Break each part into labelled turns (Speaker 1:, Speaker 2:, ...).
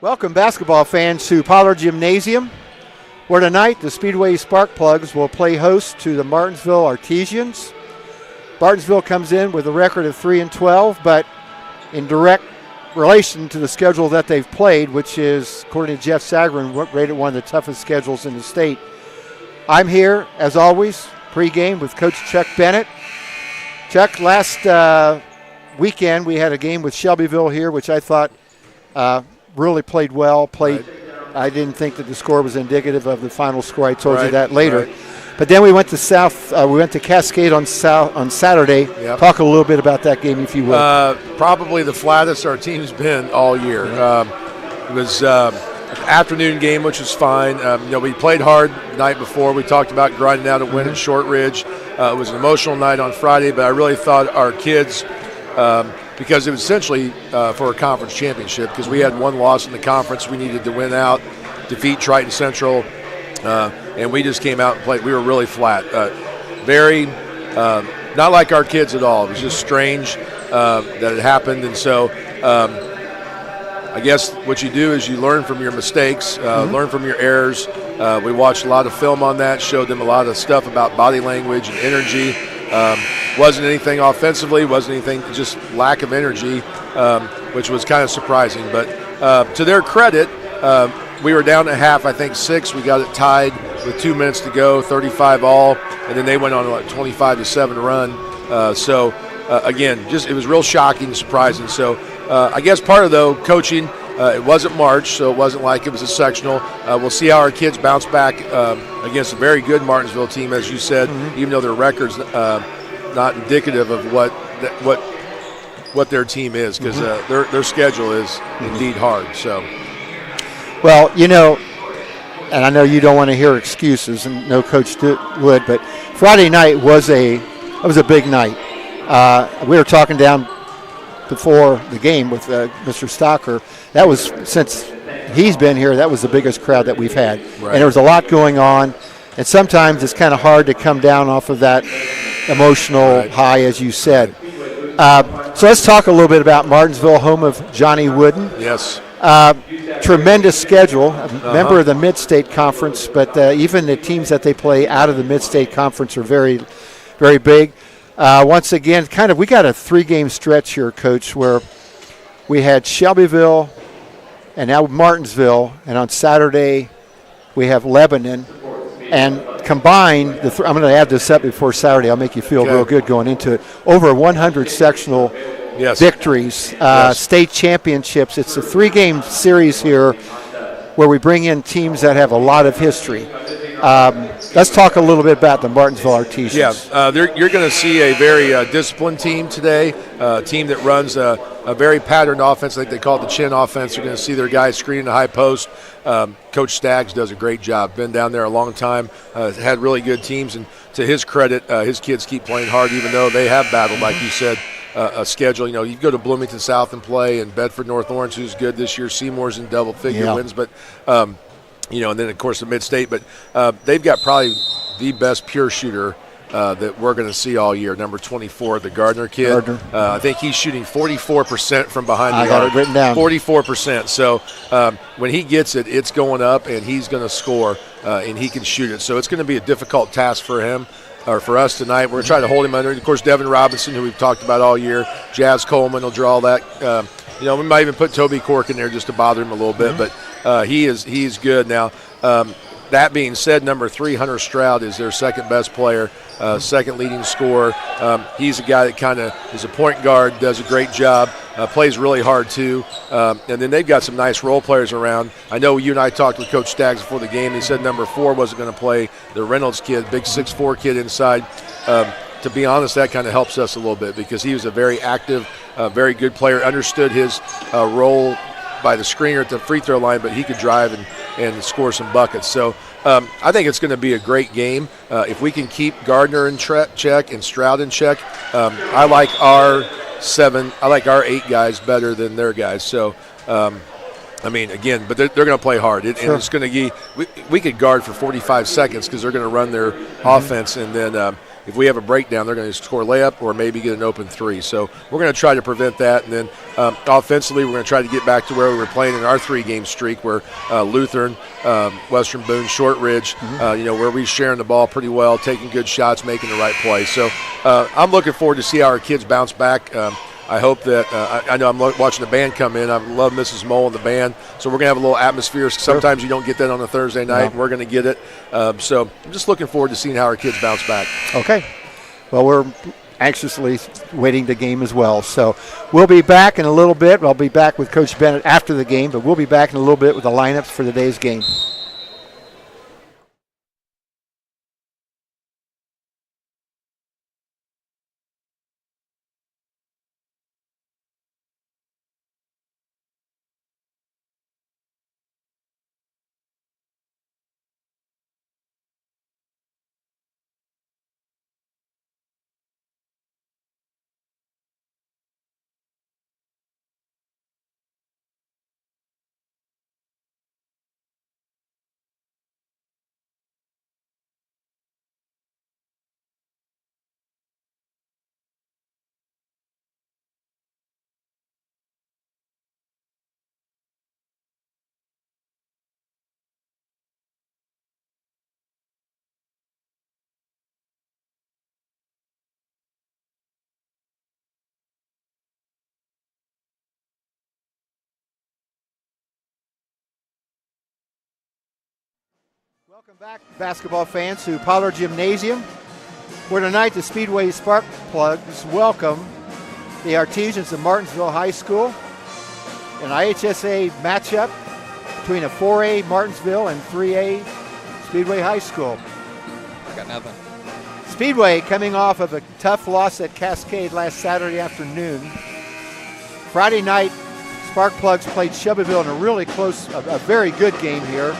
Speaker 1: Welcome, basketball fans, to Pollard Gymnasium, where tonight the Speedway Sparkplugs will play host to the Martinsville Artesians. Martinsville comes in with a record of 3-12, but in direct relation to the schedule that they've played, which is, according to Jeff Sagarin, rated one of the toughest schedules in the state. I'm here, as always, pregame with Coach Chuck Bennett. Chuck, last weekend we had a game with Shelbyville here, which I thought really played well. Right. I didn't think that the score was indicative of the final score. I told you that later. Right. But then we went to we went to Cascade on Saturday. Yep. Talk a little bit about that game, if you will.
Speaker 2: Probably the flattest our team's been all year. It was an afternoon game, which was fine. We played hard the night before. We talked about grinding out a win at Short Ridge. It was an emotional night on Friday, but I really thought our kids, because it was essentially for a conference championship, because we had one loss in the conference. We needed to win out, defeat Triton Central, and we just came out and played. We were really flat. Very not like our kids at all. It was just strange that it happened. And so I guess what you do is you learn from your mistakes, learn from your errors. We watched a lot of film on that, showed them a lot of stuff about body language and energy. Wasn't anything offensively, wasn't anything, just lack of energy, which was kind of surprising. But to their credit, we were down at half, I think 6. We got it tied with 2 minutes to go, 35 all, and then they went on a 25-7 run. Again, just it was real shocking, surprising. So I guess part of, though, coaching, it wasn't March, so it wasn't like it was a sectional. We'll see how our kids bounce back against a very good Martinsville team, as you said, even though their record's not indicative of what their team is, because their schedule is indeed hard. So,
Speaker 1: well, and I know you don't want to hear excuses, and no coach would, but Friday night was a big night. We were talking down before the game with Mr. Stocker. That was, since he's been here, that was the biggest crowd that we've had. Right. And there was a lot going on, and sometimes it's kind of hard to come down off of that emotional high, as you said. So let's talk a little bit about Martinsville, home of Johnny Wooden.
Speaker 2: Yes.
Speaker 1: Tremendous schedule, a member of the Mid-State Conference, but even the teams that they play out of the Mid-State Conference are very, very big. Once again, we got a 3-game stretch here, Coach, where we had Shelbyville and now Martinsville, and on Saturday we have Lebanon. And combined, I'm going to add this up before Saturday. I'll make you feel real good going into it. Over 100 sectional victories, state championships. It's a 3-game series here where we bring in teams that have a lot of history. Let's talk a little bit about the Martinsville Artesians.
Speaker 2: Yeah, you're going to see a very disciplined team today, a team that runs a very patterned offense. I think they call it the chin offense. You're going to see their guys screening the high post. Coach Staggs does a great job. Been down there a long time, had really good teams, and to his credit, his kids keep playing hard, even though they have battled, like you said, a schedule. You go to Bloomington South and play, and Bedford North Orange, who's good this year. Seymour's in double-figure wins, but and then, of course, the Mid-State. But they've got probably the best pure shooter that we're going to see all year, number 24, the Gardner kid. I think he's shooting 44% from behind the arc.
Speaker 1: I got it written down.
Speaker 2: 44%. So when he gets it, it's going up, and he's going to score, and he can shoot it. So it's going to be a difficult task for him. Or for us tonight. We're going to try to hold him under. Of course, Devin Robinson, who we've talked about all year. Jazz Coleman will draw that. We might even put Toby Cork in there just to bother him a little bit, but he's good. Now, that being said, number 3, Hunter Stroud, is their second best player, second leading scorer. He's a guy that kind of is a point guard, does a great job, plays really hard too. And then they've got some nice role players around. I know you and I talked with Coach Staggs before the game. He said number 4 wasn't going to play, the Reynolds kid, big 6'4" kid inside. To be honest, that kind of helps us a little bit because he was a very active, very good player, understood his role by the screener at the free throw line, but he could drive and score some buckets. So I think it's going to be a great game. If we can keep Gardner in check and Stroud in check, I like our 8 guys better than their guys. So I mean, again, but they're going to play hard. And it's going to be we could guard for 45 seconds because they're going to run their offense, and then if we have a breakdown, they're going to score a layup or maybe get an open three. So we're going to try to prevent that. And then offensively, we're going to try to get back to where we were playing in our 3-game streak where Lutheran, Western Boone, Shortridge, where we're sharing the ball pretty well, taking good shots, making the right play. So I'm looking forward to see how our kids bounce back. I hope that I know I'm watching the band come in. I love Mrs. Mole and the band, so we're going to have a little atmosphere. Sometimes you don't get that on a Thursday night, and we're going to get it. So I'm just looking forward to seeing how our kids bounce back.
Speaker 1: Okay. Well, we're anxiously waiting the game as well. So we'll be back in a little bit. I'll be back with Coach Bennett after the game, but we'll be back in a little bit with the lineups for today's game. Welcome back, basketball fans, to Pollard Gymnasium, where tonight the Speedway Spark Plugs welcome the Artesians of Martinsville High School, an IHSA matchup between a 4A Martinsville and 3A Speedway High School.
Speaker 3: I got nothing.
Speaker 1: Speedway coming off of a tough loss at Cascade last Saturday afternoon. Friday night, Spark Plugs played Shelbyville in a really close, a very good game here.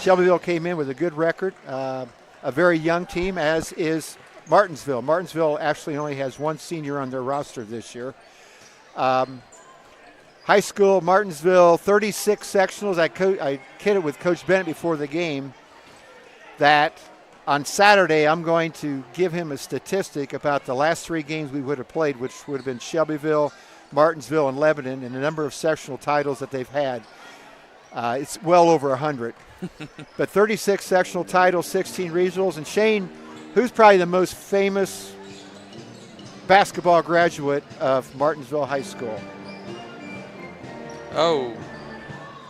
Speaker 1: Shelbyville came in with a good record, a very young team, as is Martinsville. Martinsville actually only has one senior on their roster this year. High school, Martinsville, 36 sectionals. I kidded with Coach Bennett before the game that on Saturday I'm going to give him a statistic about the last 3 games we would have played, which would have been Shelbyville, Martinsville, and Lebanon, and the number of sectional titles that they've had. It's well over 100. But 36 sectional titles, 16 regionals. And Shane, who's probably the most famous basketball graduate of Martinsville High School?
Speaker 3: Oh,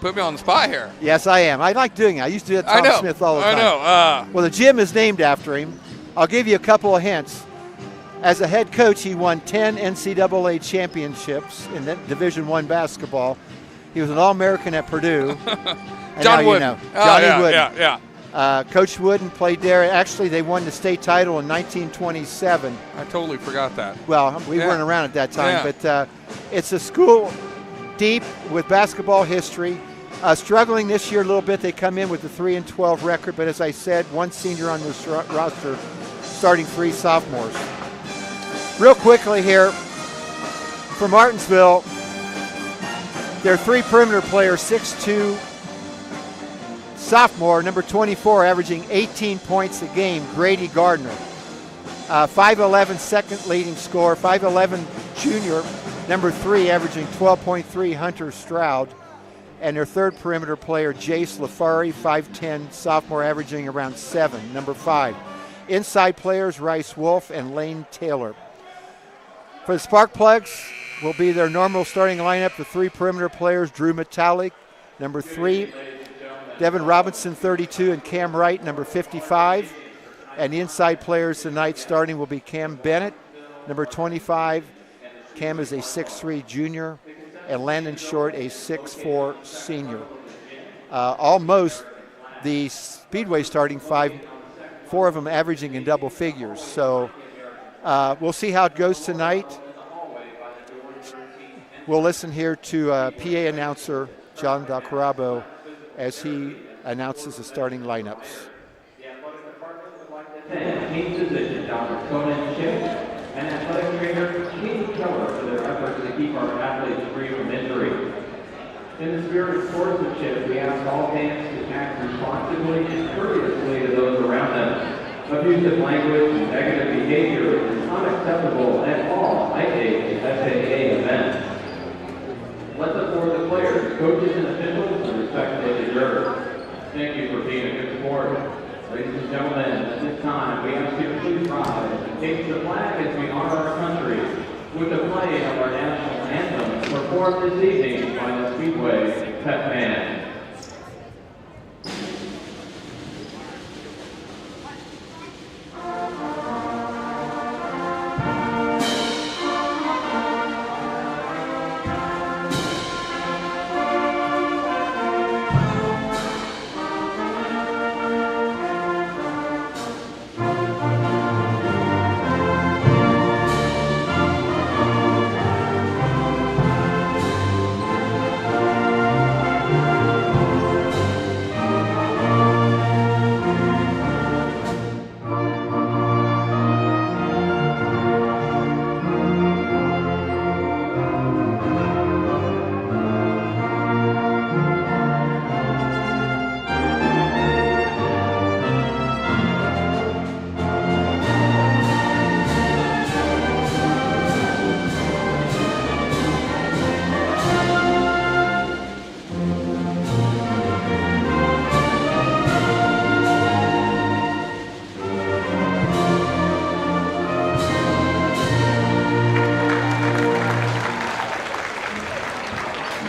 Speaker 3: put me on the spot here.
Speaker 1: Yes, I am. I like doing it. I used to do that Tom Smith all the time.
Speaker 3: I know.
Speaker 1: Well, the gym is named after him. I'll give you a couple of hints. As a head coach, he won 10 NCAA championships in Division I basketball. He was an All-American at Purdue.
Speaker 3: John Wooden.
Speaker 1: You know. Johnny Wooden.
Speaker 3: Yeah.
Speaker 1: Coach Wooden played there. Actually, they won the state title in 1927.
Speaker 3: I totally forgot that.
Speaker 1: Well, we weren't around at that time, but it's a school deep with basketball history. Struggling this year a little bit. They come in with a 3-12 record, but as I said, one senior on this roster, starting 3 sophomores. Real quickly here, for Martinsville, their 3 perimeter players, 6'2", sophomore, number 24, averaging 18 points a game, Grady Gardner. 5'11", second leading scorer, 5'11", junior, number 3, averaging 12.3, Hunter Stroud. And their 3rd perimeter player, Jace Lafari, 5'10", sophomore, averaging around 7, number 5. Inside players, Rice Wolf and Lane Taylor. For the Spark Plugs, will be their normal starting lineup. The 3 perimeter players, Drew Metallic, number 3, Devin Robinson, 32, and Cam Wright, number 55. And the inside players tonight starting will be Cam Bennett, number 25. Cam is a 6'3" junior, and Landon Short, a 6'4" senior. Almost the Speedway starting 5, 4 of them averaging in double figures. So we'll see how it goes tonight. We'll listen here to PA announcer John Dacarabo as he announces the starting lineups.
Speaker 4: Team physician Dr. Conan Schiff and athletic trainer Steve Keller for their efforts to keep our athletes free from injury. In the spirit of sportsmanship, we ask all fans to act responsibly and courteously to those around them. Abusive language and negative behavior is unacceptable at all IAA SAA events. Let's afford the players, coaches, and officials the respect they deserve. Thank you for being a good sport. Ladies and gentlemen, at this time, we ask you to please rise and take the flag as we honor our country with the play of our national anthem performed this evening by the Speedway Pep Band.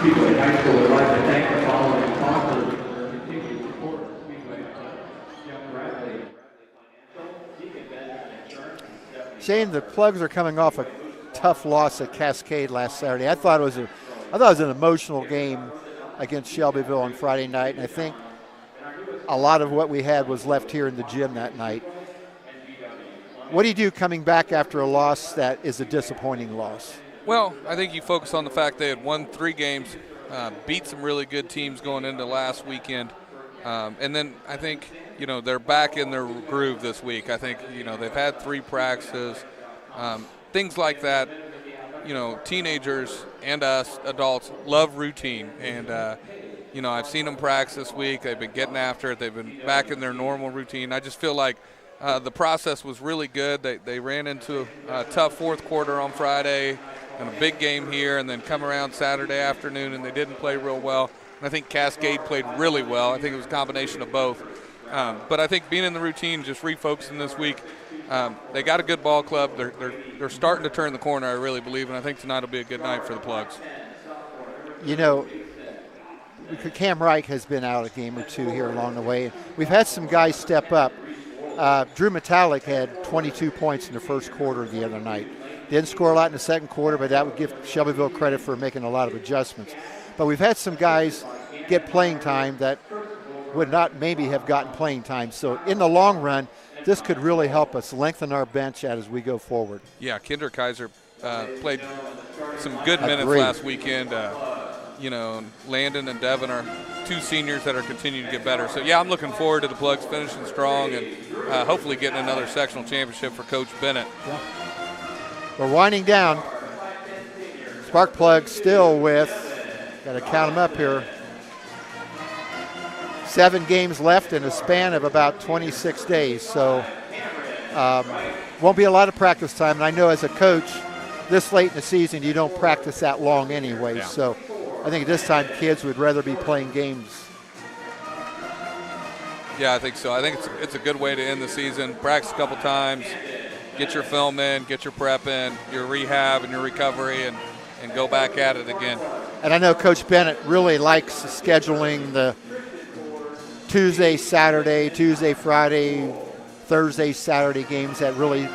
Speaker 4: Speedway High School would like to thank the following sponsors for their continued support of Speedway. Jeff Bradley,
Speaker 1: Shane, the Plugs are coming off a tough loss at Cascade last Saturday. I thought it was an emotional game against Shelbyville on Friday night, and I think a lot of what we had was left here in the gym that night. What do you do coming back after a loss that is a disappointing loss?
Speaker 3: Well, I think you focus on the fact they had won 3 games, beat some really good teams going into last weekend. And then I think, they're back in their groove this week. I think, they've had 3 practices, things like that. Teenagers and us adults love routine. And, I've seen them practice this week. They've been getting after it. They've been back in their normal routine. I just feel like the process was really good. They ran into a tough fourth quarter on Friday and a big game here, and then come around Saturday afternoon, and they didn't play real well. And I think Cascade played really well. I think it was a combination of both. But I think being in the routine, just refocusing this week, they got a good ball club. They're starting to turn the corner, I really believe, and I think tonight will be a good night for the Plugs.
Speaker 1: Cam Reich has been out a game or 2 here along the way. We've had some guys step up. Drew Metallic had 22 points in the first quarter the other night. Didn't score a lot in the second quarter, but that would give Shelbyville credit for making a lot of adjustments. But we've had some guys get playing time that would not maybe have gotten playing time. So in the long run, this could really help us lengthen our bench out as we go forward.
Speaker 3: Yeah, Kinder Kaiser played some good minutes last weekend. Landon and Devin are 2 seniors that are continuing to get better. So, yeah, I'm looking forward to the Plugs finishing strong and hopefully getting another sectional championship for Coach Bennett.
Speaker 1: Yeah. We're winding down. Spark Plugs still with, got to count them up here, 7 games left in a span of about 26 days. So, won't be a lot of practice time. And I know as a coach, this late in the season, you don't practice that long anyway.
Speaker 3: Yeah.
Speaker 1: So, I think at this time, kids would rather be playing games.
Speaker 3: Yeah, I think so. I think it's a good way to end the season. Practice a couple times, get your film in, get your prep in, your rehab and your recovery, and go back at it again.
Speaker 1: And I know Coach Bennett really likes scheduling the Tuesday, Saturday, Tuesday, Friday, Thursday, Saturday games that really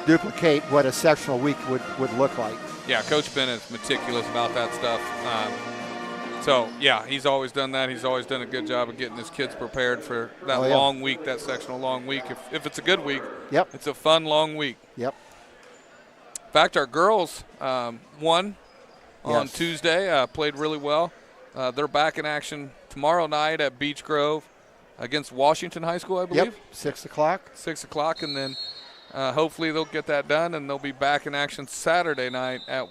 Speaker 1: duplicate what a sectional week would look like.
Speaker 3: Yeah, Coach Bennett's meticulous about that stuff. So, yeah, he's always done that. He's always done a good job of getting his kids prepared for that long week, that sectional long week. If it's a good week, it's a fun long week.
Speaker 1: Yep.
Speaker 3: In fact, our girls won on Tuesday, played really well. They're back in action tomorrow night at Beech Grove against Washington High School, I believe.
Speaker 1: Yep, 6 o'clock.
Speaker 3: 6 o'clock, and then hopefully they'll get that done, and they'll be back in action Saturday night at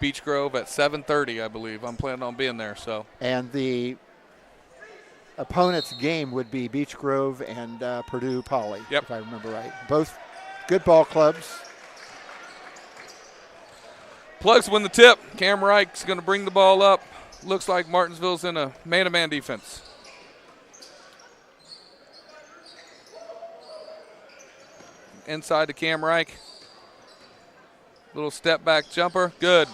Speaker 3: Beech Grove at 7:30, I believe. I'm planning on being there. So.
Speaker 1: And the opponent's game would be Beech Grove and Purdue Poly, if I remember right. Both good ball clubs.
Speaker 3: Plugs win the tip. Cam Reich's going to bring the ball up. Looks like Martinsville's in a man-to-man defense. Inside to Cam Reich. Little step back jumper. Good.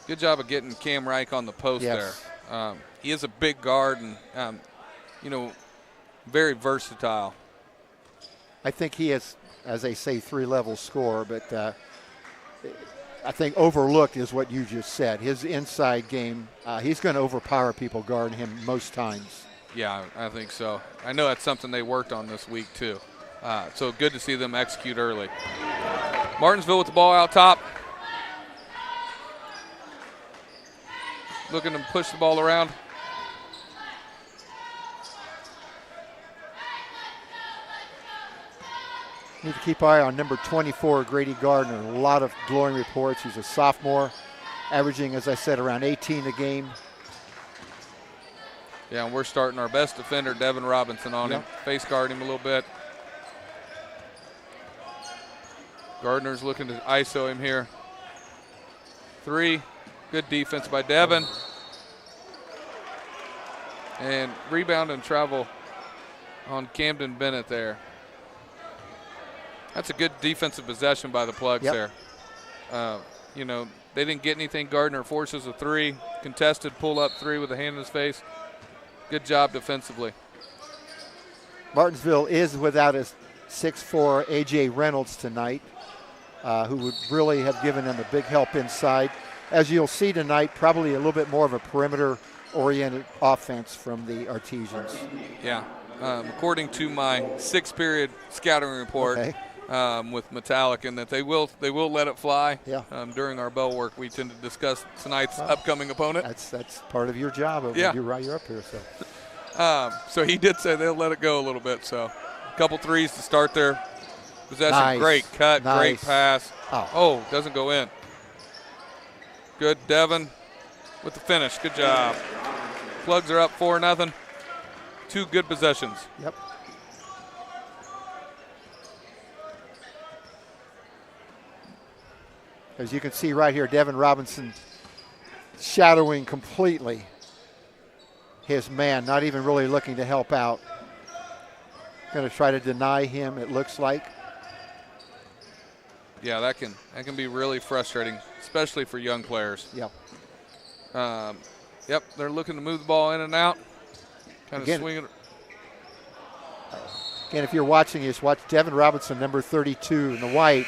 Speaker 3: Good job of getting Cam Reich on the post there. He is a big guard and, very versatile.
Speaker 1: I think he is, as they say, 3-level scorer, but I think overlooked is what you just said. His inside game, he's going to overpower people guarding him most times.
Speaker 3: Yeah, I think so. I know that's something they worked on this week too. So good to see them execute early. Martinsville with the ball out top. Looking to push the ball around.
Speaker 1: Need to keep an eye on number 24, Grady Gardner. A lot of glowing reports. He's a sophomore, averaging, as I said, around 18 a game.
Speaker 3: Yeah, and we're starting our best defender, Devin Robinson, on him. Face guard him a little bit. Gardner's looking to ISO him here. 3. Good defense by Devin. And rebound and travel on Camden Bennett there. That's a good defensive possession by the Plugs there. They didn't get anything. Gardner forces a 3. Contested pull-up 3 with a hand in his face. Good job defensively.
Speaker 1: Martinsville is without his 6'4" A.J. Reynolds tonight, who would really have given them a big help inside. As you'll see tonight, probably a little bit more of a perimeter-oriented offense from the Artesians.
Speaker 3: Yeah. According to my 6th-period scouting report with Metallic, and that they will let it fly during our bell work. We tend to discuss tonight's upcoming opponent.
Speaker 1: That's part of your job. You're up here.
Speaker 3: So he did say they'll let it go a little bit. So a couple threes to start their possession. Nice. Great cut, great pass. Oh, doesn't go in. Good, Devin with the finish. Good job. Plugs are up 4-0. 2 good possessions.
Speaker 1: Yep. As you can see right here, Devin Robinson shadowing completely his man, not even really looking to help out. Going to try to deny him, it looks like.
Speaker 3: Yeah, that can be really frustrating, especially for young players.
Speaker 1: Yep.
Speaker 3: They're looking to move the ball in and out. Kind of swing it.
Speaker 1: Again, if you're watching this, watch Devin Robinson, number 32 in the white.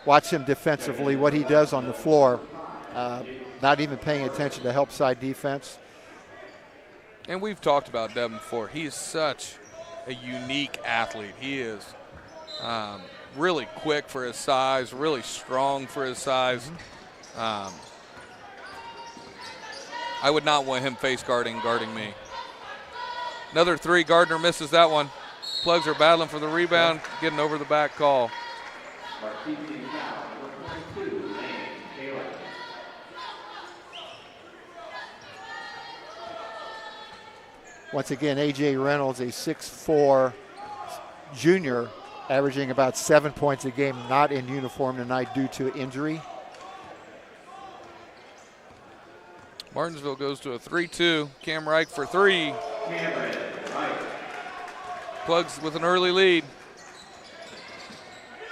Speaker 1: Watch him defensively, what he does on the floor. Not even paying attention to help side defense.
Speaker 3: And we've talked about Devin before. He is such a unique athlete. He is really quick for his size, really strong for his size. I would not want him face guarding me. Another 3, Gardner misses that one. Plugs are battling for the rebound, getting over the back call.
Speaker 1: Once again, A.J. Reynolds, a 6'4" junior, averaging about 7 points a game, not in uniform tonight due to injury.
Speaker 3: Martinsville goes to a 3-2. Cam Reich for 3. Plugs with an early lead.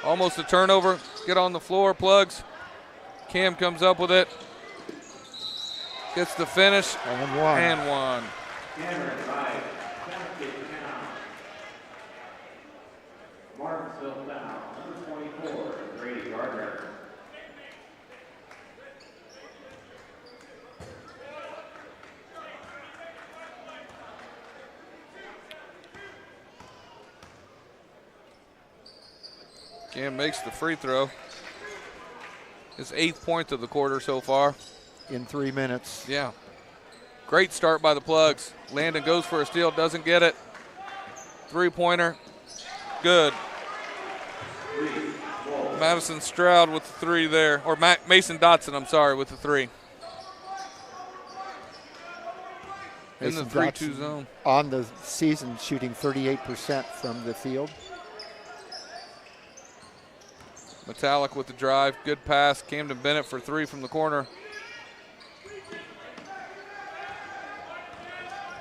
Speaker 3: Almost a turnover. Get on the floor, Plugs. Cam comes up with it. Gets the finish. And one.
Speaker 4: Martinsville foul, number 24, Grady Gardner.
Speaker 3: Cam makes the free throw. His 8th point of the quarter so far.
Speaker 1: In 3 minutes.
Speaker 3: Yeah. Great start by the Plugs. Landon goes for a steal, doesn't get it. Three-pointer, good. Madison Stroud with the three there, or Mason Dotson, I'm sorry, with the three. In the 3-2 zone.
Speaker 1: On the season, shooting 38% from the field.
Speaker 3: Metallic with the drive, good pass. Camden Bennett for three from the corner.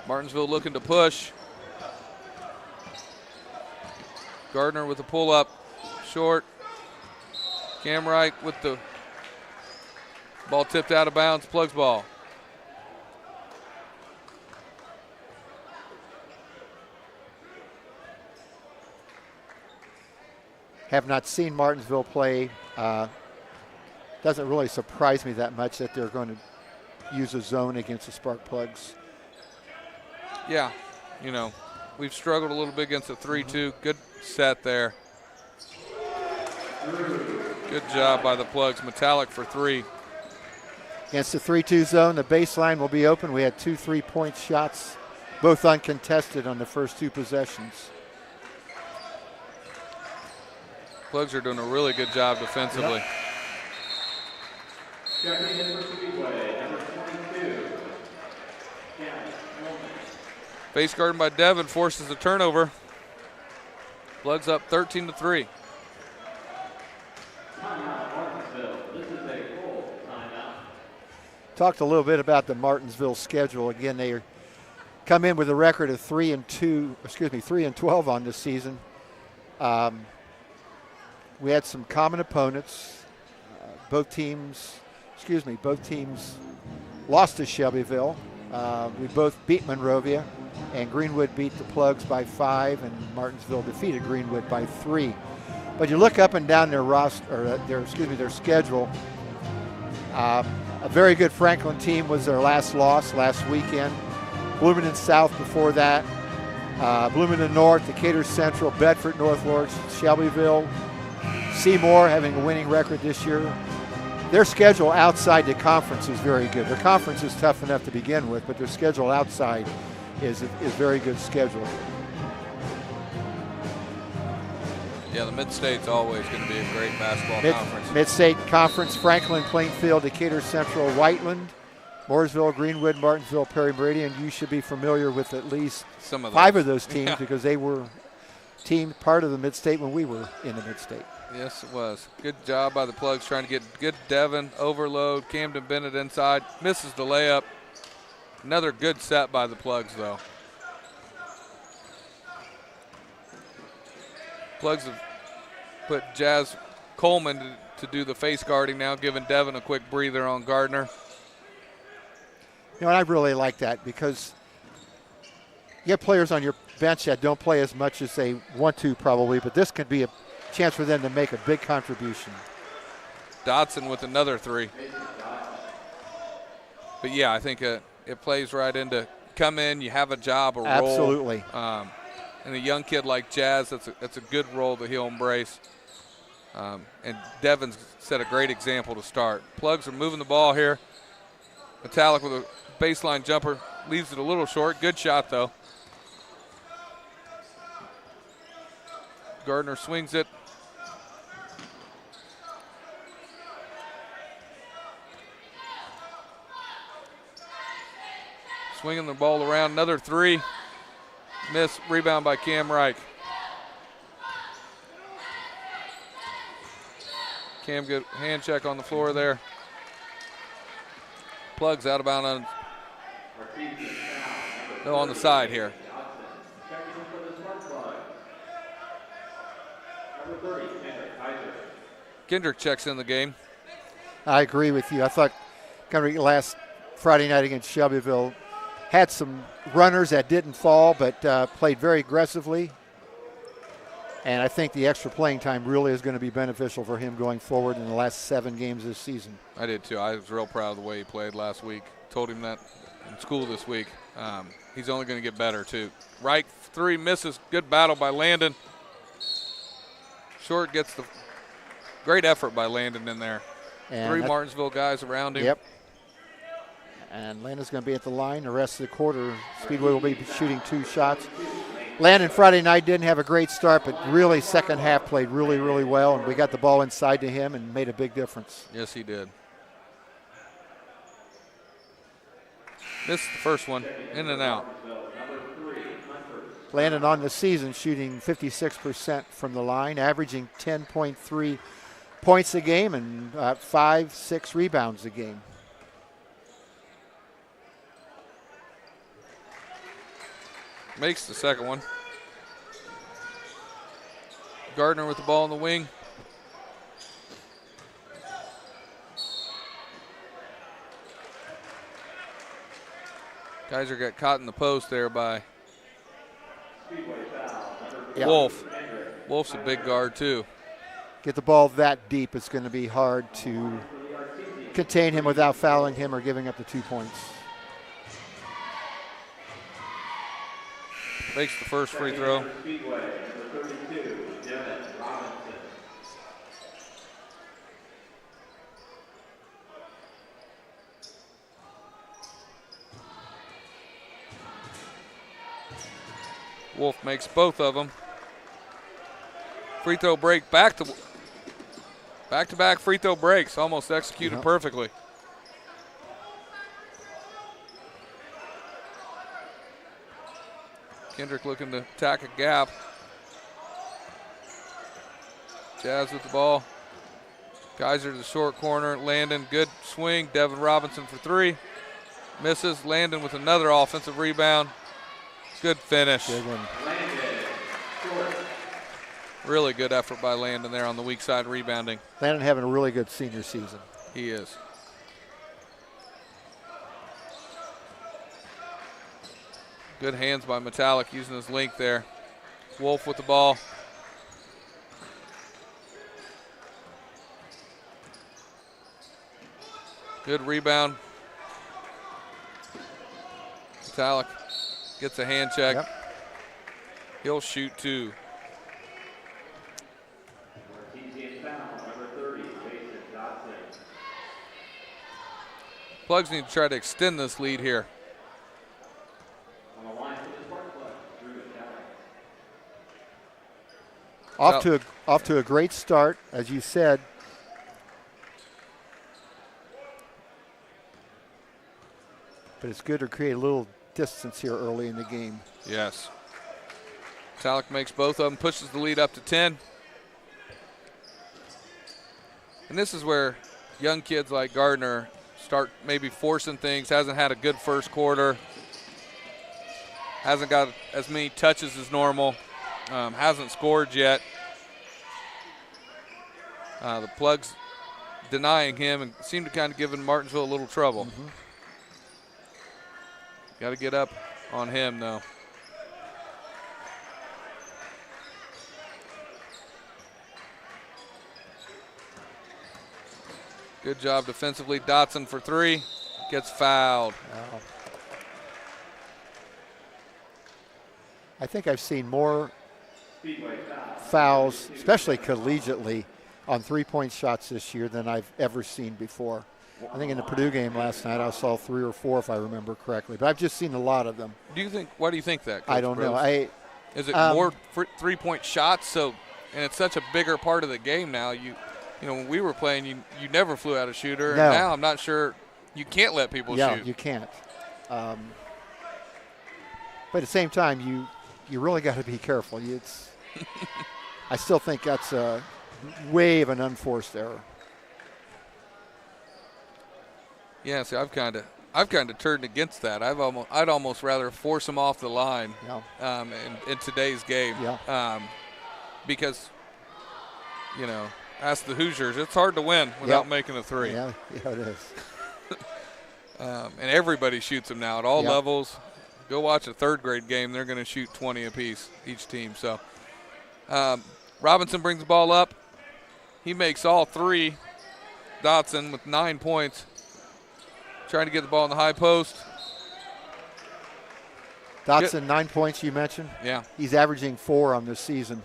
Speaker 3: Martinsville looking to push. Gardner with the pull-up, short. Cam Wright with the ball tipped out of bounds, Plugs ball.
Speaker 1: Have not seen Martinsville play. Doesn't really surprise me that much that they're going to use a zone against the Spark Plugs.
Speaker 3: Yeah, you know, we've struggled a little bit against the 3-2. Good set there. Good job by the Plugs. Metallic for three.
Speaker 1: Against the 3-2 zone, the baseline will be open. We had 2 3-point shots, both uncontested on the first 2 possessions.
Speaker 3: Plugs are doing a really good job defensively.
Speaker 4: Checking in for Speedway, number 22.
Speaker 3: Face guarded by Devin forces a turnover. Plugs up 13-3.
Speaker 4: Timeout, Martinsville. This is a full timeout.
Speaker 1: Talked a little bit about the Martinsville schedule. Again, they come in with a record of 3-12 on this season. We had some common opponents. Both teams lost to Shelbyville. We both beat Monrovia, and Greenwood beat the Plugs by 5, and Martinsville defeated Greenwood by 3. But you look up and down their roster, or their schedule. A very good Franklin team was their last loss last weekend. Bloomington South before that. Bloomington North, Decatur Central, Bedford, North Lawrence, Shelbyville, Seymour having a winning record this year. Their schedule outside the conference is very good. Their conference is tough enough to begin with, but their schedule outside is very good schedule.
Speaker 3: Yeah, the Mid-State's always going to be a great basketball conference.
Speaker 1: Mid-State Conference, Franklin, Plainfield, Decatur Central, Whiteland, Mooresville, Greenwood, Martinsville, Perry Meridian. You should be familiar with at least
Speaker 3: Some of
Speaker 1: 5 of those teams because they were part of the Mid-State when we were in the Mid-State.
Speaker 3: Yes, it was. Good job by the Plugs trying to get good Devin overload. Camden Bennett inside. Misses the layup. Another good set by the Plugs, though. Plugs have put Jazz Coleman to do the face guarding now, giving Devin a quick breather on Gardner.
Speaker 1: You know, and I really like that because you have players on your bench that don't play as much as they want to probably, but this could be a chance for them to make a big contribution.
Speaker 3: Dotson with another three. But, yeah, I think it plays right into come in, you have a job, a role.
Speaker 1: Absolutely.
Speaker 3: And a young kid like Jazz, that's a good role that he'll embrace. And Devin's set a great example to start. Plugs are moving the ball here. Metallic with a baseline jumper. Leaves it a little short. Good shot, though. Gardner swings it. Swinging the ball around. Another three. Miss. Rebound by Cam Reich. Cam, good hand check on the floor there. Plugs out of bounds on the side here. Kendrick checks in the game.
Speaker 1: I agree with you. I thought last Friday night against Shelbyville had some runners that didn't fall, but played very aggressively. And I think the extra playing time really is going to be beneficial for him going forward in the last 7 games this season.
Speaker 3: I did too. I was real proud of the way he played last week. Told him that in school this week. He's only going to get better too. Right three misses. Good battle by Landon. Short gets the great effort by Landon in there. And 3 Martinsville guys around him.
Speaker 1: Yep. And Landon's going to be at the line the rest of the quarter. Speedway will be shooting 2 shots. Landon Friday night didn't have a great start, but really second half played really, really well, and we got the ball inside to him and made a big difference.
Speaker 3: Yes, he did. Missed the first one, in and out.
Speaker 1: Landon on the season shooting 56% from the line, averaging 10.3 points a game and 5-6 rebounds a game.
Speaker 3: Makes the second one. Gardner with the ball in the wing. Kaiser got caught in the post there by Wolf. Wolf's a big guard too.
Speaker 1: Get the ball that deep, it's going to be hard to contain him without fouling him or giving up the 2 points.
Speaker 3: Makes the first free throw. Wolf makes both of them. Free throw break, back-to-back free throw breaks, almost executed perfectly. Kendrick looking to attack a gap. Jazz with the ball. Kaiser to the short corner. Landon, good swing. Devin Robinson for three. Misses. Landon with another offensive rebound. Good finish.
Speaker 1: Good one.
Speaker 3: Really good effort by Landon there on the weak side rebounding.
Speaker 1: Landon having a really good senior season.
Speaker 3: He is. Good hands by Metallic using his length there. Wolf with the ball. Good rebound. Metallic gets a hand check.
Speaker 1: Yep.
Speaker 3: He'll shoot two. Plugs need to try to extend this lead here.
Speaker 1: Off to a great start, as you said. But it's good to create a little distance here early in the game.
Speaker 3: Yes. Metallic makes both of them, pushes the lead up to 10. And this is where young kids like Gardner start maybe forcing things. Hasn't had a good first quarter. Hasn't got as many touches as normal. Hasn't scored yet. The Plugs denying him and seem to kind of giving Martinsville a little trouble. Got to get up on him, though. Good job defensively. Dotson for three. Gets fouled.
Speaker 1: Wow. I think I've seen more fouls, especially collegiately, on three-point shots this year than I've ever seen before. I think in the Purdue game last night I saw 3 or 4 if I remember correctly, but I've just seen a lot of them.
Speaker 3: Why do you think that, Coach
Speaker 1: I don't know.
Speaker 3: Is it more three-point shots? So, and it's such a bigger part of the game now. You know, when we were playing, you never flew out a shooter.
Speaker 1: No.
Speaker 3: And now I'm not sure you can't let people shoot.
Speaker 1: Yeah, you can't. But at the same time, you really got to be careful. I still think that's a way of an unforced error.
Speaker 3: Yeah, see, I've kind of turned against that. I'd almost rather force them off the line in today's game.
Speaker 1: Yeah.
Speaker 3: Because, you know, ask the Hoosiers, it's hard to win without making a three.
Speaker 1: Yeah, it is.
Speaker 3: And everybody shoots them now at all levels. Go watch a third-grade game. They're going to shoot 20 apiece, each team. So Robinson brings the ball up. He makes all three. Dotson with 9 points. Trying to get the ball in the high post.
Speaker 1: Dotson, 9 points you mentioned.
Speaker 3: Yeah.
Speaker 1: He's averaging 4 on this season.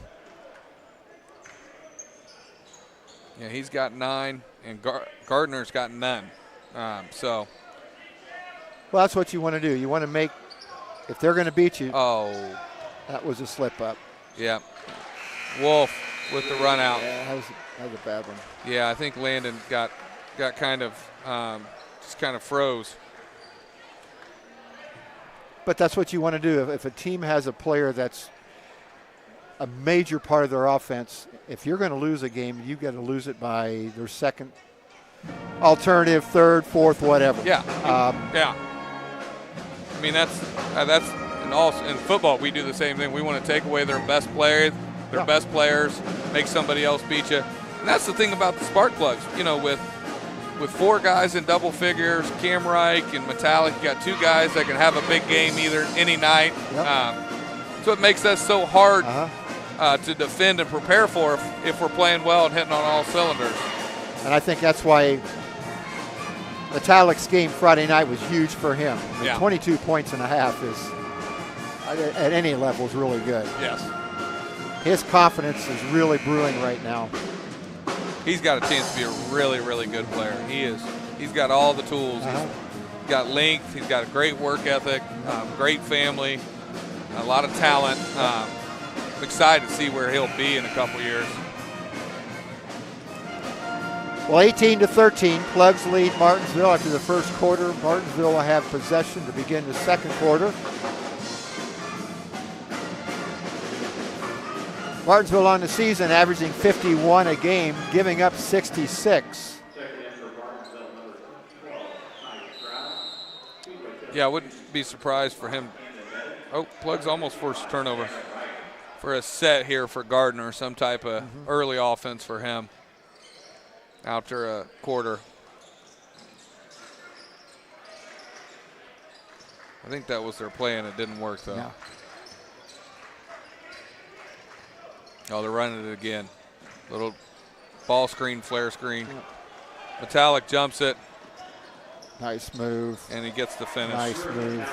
Speaker 3: Yeah, he's got 9, and Gardner's got none. Well,
Speaker 1: that's what you want to do. You want to make, if they're going to beat you.
Speaker 3: Oh,
Speaker 1: That was a slip up.
Speaker 3: Yeah. Wolf with the run out.
Speaker 1: Yeah, that was a bad one.
Speaker 3: Yeah, I think Landon got kind of just kind of froze.
Speaker 1: But that's what you want to do. If a team has a player that's a major part of their offense, if you're going to lose a game, you've got to lose it by their second alternative, third, fourth, whatever.
Speaker 3: Yeah. Yeah. I mean, that's in football we do the same thing. We want to take away their best players, make somebody else beat you. And that's the thing about the spark plugs. You know, with 4 guys in double figures, Cam Reich and Metallic, you got 2 guys that can have a big game any night.
Speaker 1: Yep.
Speaker 3: So it makes us so hard to defend and prepare for if we're playing well and hitting on all cylinders.
Speaker 1: And I think that's why Metallic's game Friday night was huge for him. I mean, 22 points and a half is, at any level, is really good.
Speaker 3: Yes.
Speaker 1: His confidence is really brewing right now.
Speaker 3: He's got a chance to be a really, really good player. He is. He's got all the tools. He's got length. He's got a great work ethic, great family, a lot of talent. I'm excited to see where he'll be in a couple years.
Speaker 1: Well, 18-13, Plugs lead Martinsville after the first quarter. Martinsville will have possession to begin the second quarter. Martinsville on the season averaging 51 a game, giving up 66.
Speaker 3: Yeah, I wouldn't be surprised for him. Oh, Plugs almost forced a turnover for a set here for Gardner, some type of early offense for him after a quarter. I think that was their plan. It didn't work, though.
Speaker 1: No.
Speaker 3: Oh, they're running it again. Little ball screen, flare screen. Metallic jumps it.
Speaker 1: Nice move.
Speaker 3: And he gets the finish.
Speaker 1: Nice move.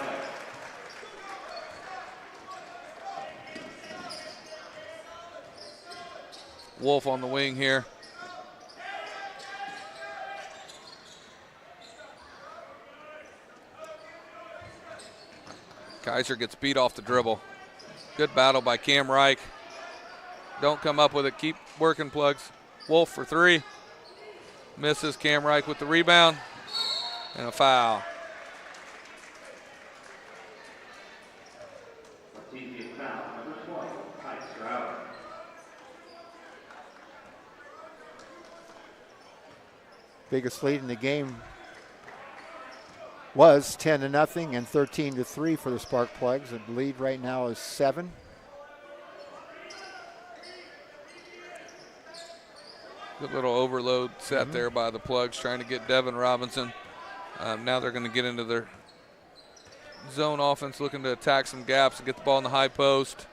Speaker 3: Wolf on the wing here. Kaiser gets beat off the dribble. Good battle by Cam Reich. Don't come up with it. Keep working, Plugs. Wolf for 3. Misses. Cam Reich with the rebound. And a foul.
Speaker 1: Biggest lead in the game was 10-0 and 13-3 for the Spark Plugs. The lead right now is 7.
Speaker 3: Good little overload set there by the Plugs, trying to get Devin Robinson. Now they're going to get into their zone offense, looking to attack some gaps and get the ball in the high post.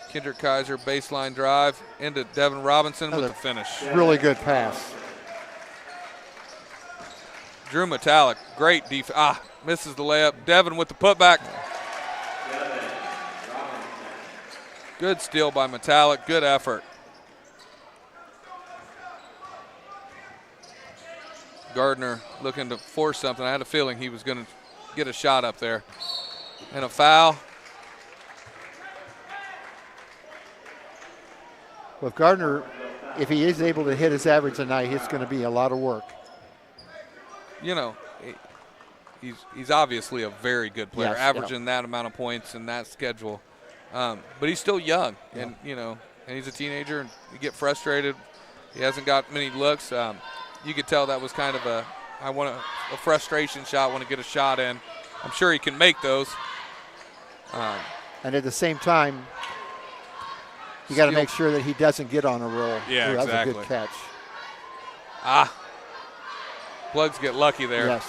Speaker 3: Kendrick Kaiser baseline drive into Devin Robinson with the finish.
Speaker 1: Really good pass.
Speaker 3: Drew Metallic, great defense. Misses the layup. Devin with the putback. Good steal by Metallic. Good effort. Gardner looking to force something. I had a feeling he was going to get a shot up there. And a foul.
Speaker 1: Well, if Gardner, if he is able to hit his average tonight, it's going to be a lot of work.
Speaker 3: You know, he's obviously a very good player,
Speaker 1: Yes,
Speaker 3: averaging that amount of points in that schedule. But he's still young, and and he's a teenager, and you get frustrated. He hasn't got many looks. You could tell that was kind of a frustration shot, want to get a shot in. I'm sure he can make those.
Speaker 1: And at the same time, you got to make sure that he doesn't get on a roll.
Speaker 3: Yeah,
Speaker 1: That
Speaker 3: exactly.
Speaker 1: was a good catch.
Speaker 3: Plugs get lucky there.
Speaker 1: Yes.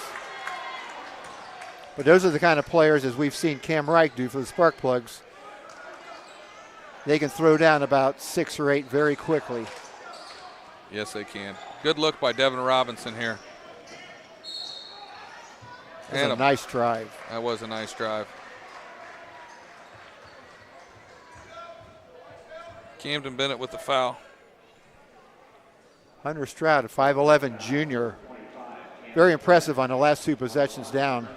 Speaker 1: But those are the kind of players, as we've seen Cam Reich do for the Spark Plugs. They can throw down about 6 or 8 very quickly.
Speaker 3: Yes, they can. Good look by Devin Robinson here.
Speaker 1: And a nice drive.
Speaker 3: That was a nice drive. Camden Bennett with the foul.
Speaker 1: Hunter Stroud, a 5'11 junior. Very impressive on the last 2 possessions down.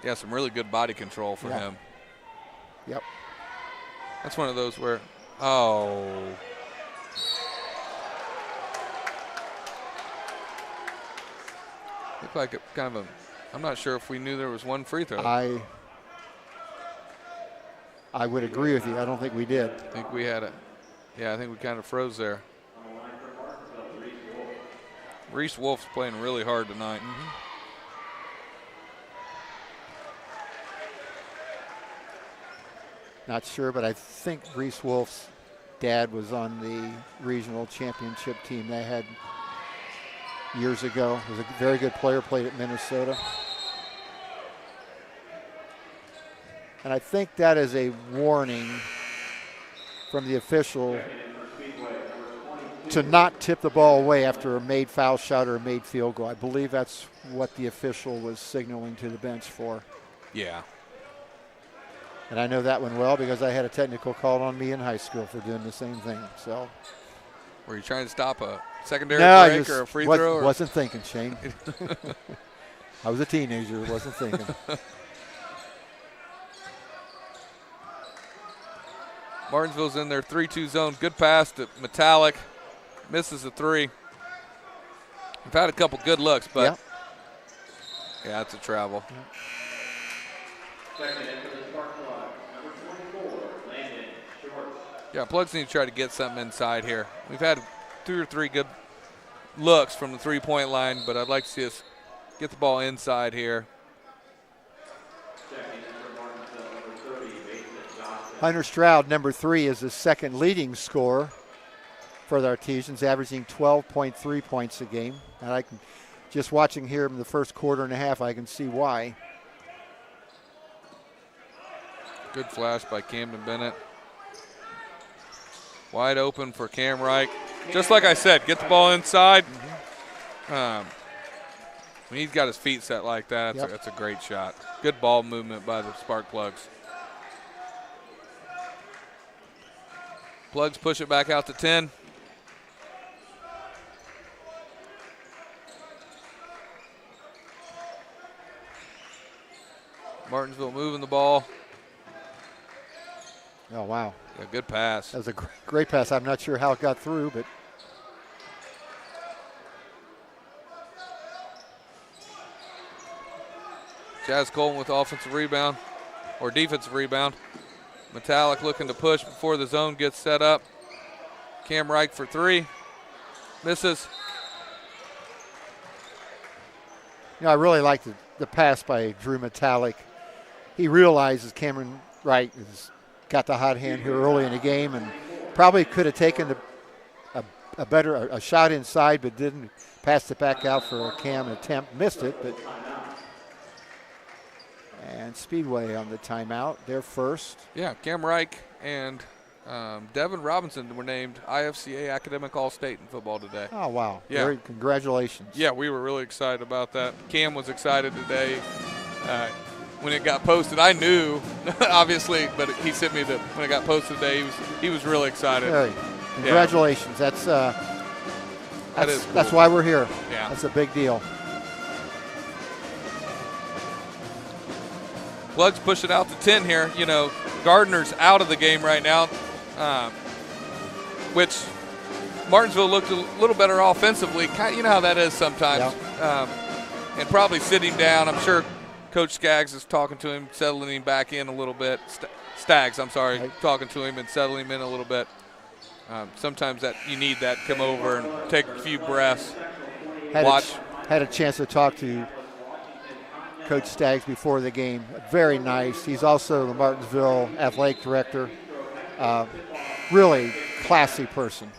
Speaker 3: Yeah, some really good body control for
Speaker 1: Yeah.
Speaker 3: him.
Speaker 1: Yep.
Speaker 3: That's one of those where, oh. Looked like kind of a, I'm not sure if we knew there was one free throw.
Speaker 1: I would agree with you. I don't think we did.
Speaker 3: I think we had I think we kind of froze there. Reese Wolf's playing really hard tonight.
Speaker 1: Not sure, but I think Reese Wolf's dad was on the regional championship team they had years ago. He was a very good player, played at Minnesota. And I think that is a warning from the official to not tip the ball away after a made foul shot or a made field goal. I believe that's what the official was signaling to the bench for.
Speaker 3: Yeah.
Speaker 1: And I know that one well because I had a technical called on me in high school for doing the same thing. So,
Speaker 3: were you trying to stop a secondary break or a free throw?
Speaker 1: Wasn't thinking, Shane. I was a teenager, wasn't thinking.
Speaker 3: Martinsville's in their 3-2 zone. Good pass to Metallic. Misses the three. We've had a couple good looks, but yeah, it's a travel. Yeah, Plugs need to try to get something inside here. We've had 2 or 3 good looks from the three-point line, but I'd like to see us get the ball inside here.
Speaker 1: Hunter Stroud, number 3, is the second leading scorer for the Artesians, averaging 12.3 points a game. And I can, just watching here in the first quarter and a half, I can see why.
Speaker 3: Good flash by Camden Bennett. Wide open for Cam Reich. Just like I said, get the ball inside. When he's got his feet set like that, that's a great shot. Good ball movement by the Spark Plugs. Plugs push it back out to 10. Martinsville moving the ball.
Speaker 1: Oh, wow.
Speaker 3: Yeah, good pass.
Speaker 1: That was a great pass. I'm not sure how it got through, but.
Speaker 3: Jazz Colton with offensive rebound or defensive rebound. Metallic looking to push before the zone gets set up. Cam Reich for 3. Misses.
Speaker 1: You know, I really like the pass by Drew Metallic. He realizes Cameron Wright has got the hot hand here early in the game and probably could have taken a shot inside, but didn't. Passed it back out for a Cam attempt. Missed it, but. And Speedway on the timeout. They're first.
Speaker 3: Yeah, Cam Reich and Devin Robinson were named IFCA Academic All-State in football today.
Speaker 1: Oh, wow.
Speaker 3: Yeah.
Speaker 1: Congratulations.
Speaker 3: Yeah, we were really excited about that. Cam was excited today. When it got posted, I knew, obviously, but he sent me when it got posted today, he was really excited.
Speaker 1: Hey, congratulations.
Speaker 3: Yeah.
Speaker 1: That's
Speaker 3: cool.
Speaker 1: That's why we're here.
Speaker 3: Yeah.
Speaker 1: That's a big deal.
Speaker 3: Plugs push it out to 10 here. You know, Gardner's out of the game right now, which Martinsville looked a little better offensively. You know how that is sometimes. And probably sitting down. I'm sure Coach Skaggs is talking to him, settling him back in a little bit. Staggs, I'm sorry, talking to him and settling him in a little bit. Sometimes that you need that. Come over and take a few breaths.
Speaker 1: Had a chance to talk to Coach Staggs before the game. Very nice. He's also the Martinsville athletic director. Really classy person.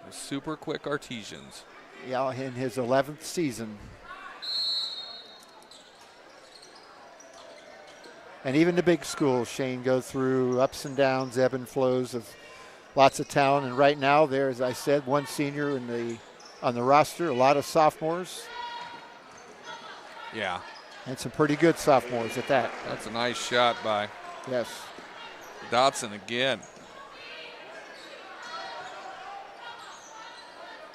Speaker 3: The super quick Artesians.
Speaker 1: Yeah, in his 11th season. And even the big schools, Shane, go through ups and downs, ebb and flows of lots of talent. And right now, there, as I said, one senior on the roster, a lot of sophomores.
Speaker 3: Yeah.
Speaker 1: And some pretty good sophomores at that.
Speaker 3: That's a nice shot by Dotson again.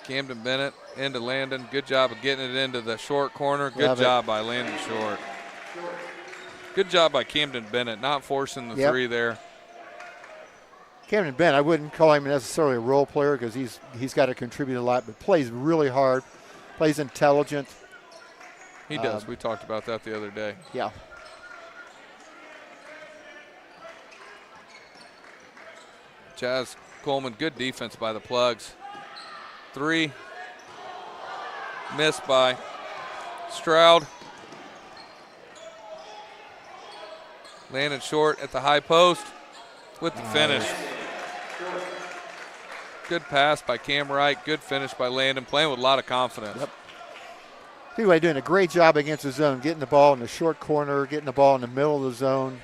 Speaker 3: Camden Bennett into Landon. Good job of getting it into the short corner. Good job by Landon Short. Good job by Camden Bennett, not forcing the three there.
Speaker 1: Camden Bennett, I wouldn't call him necessarily a role player because he's got to contribute a lot, but plays really hard, plays intelligent.
Speaker 3: He does. We talked about that the other day.
Speaker 1: Yeah.
Speaker 3: Jazz Coleman, good defense by the Plugs. 3, missed by Stroud. Landed short at the high post with the finish. Good pass by Cam Wright, good finish by Landon, playing with a lot of confidence.
Speaker 1: Yep. Speedway doing a great job against the zone, getting the ball in the short corner, getting the ball in the middle of the zone.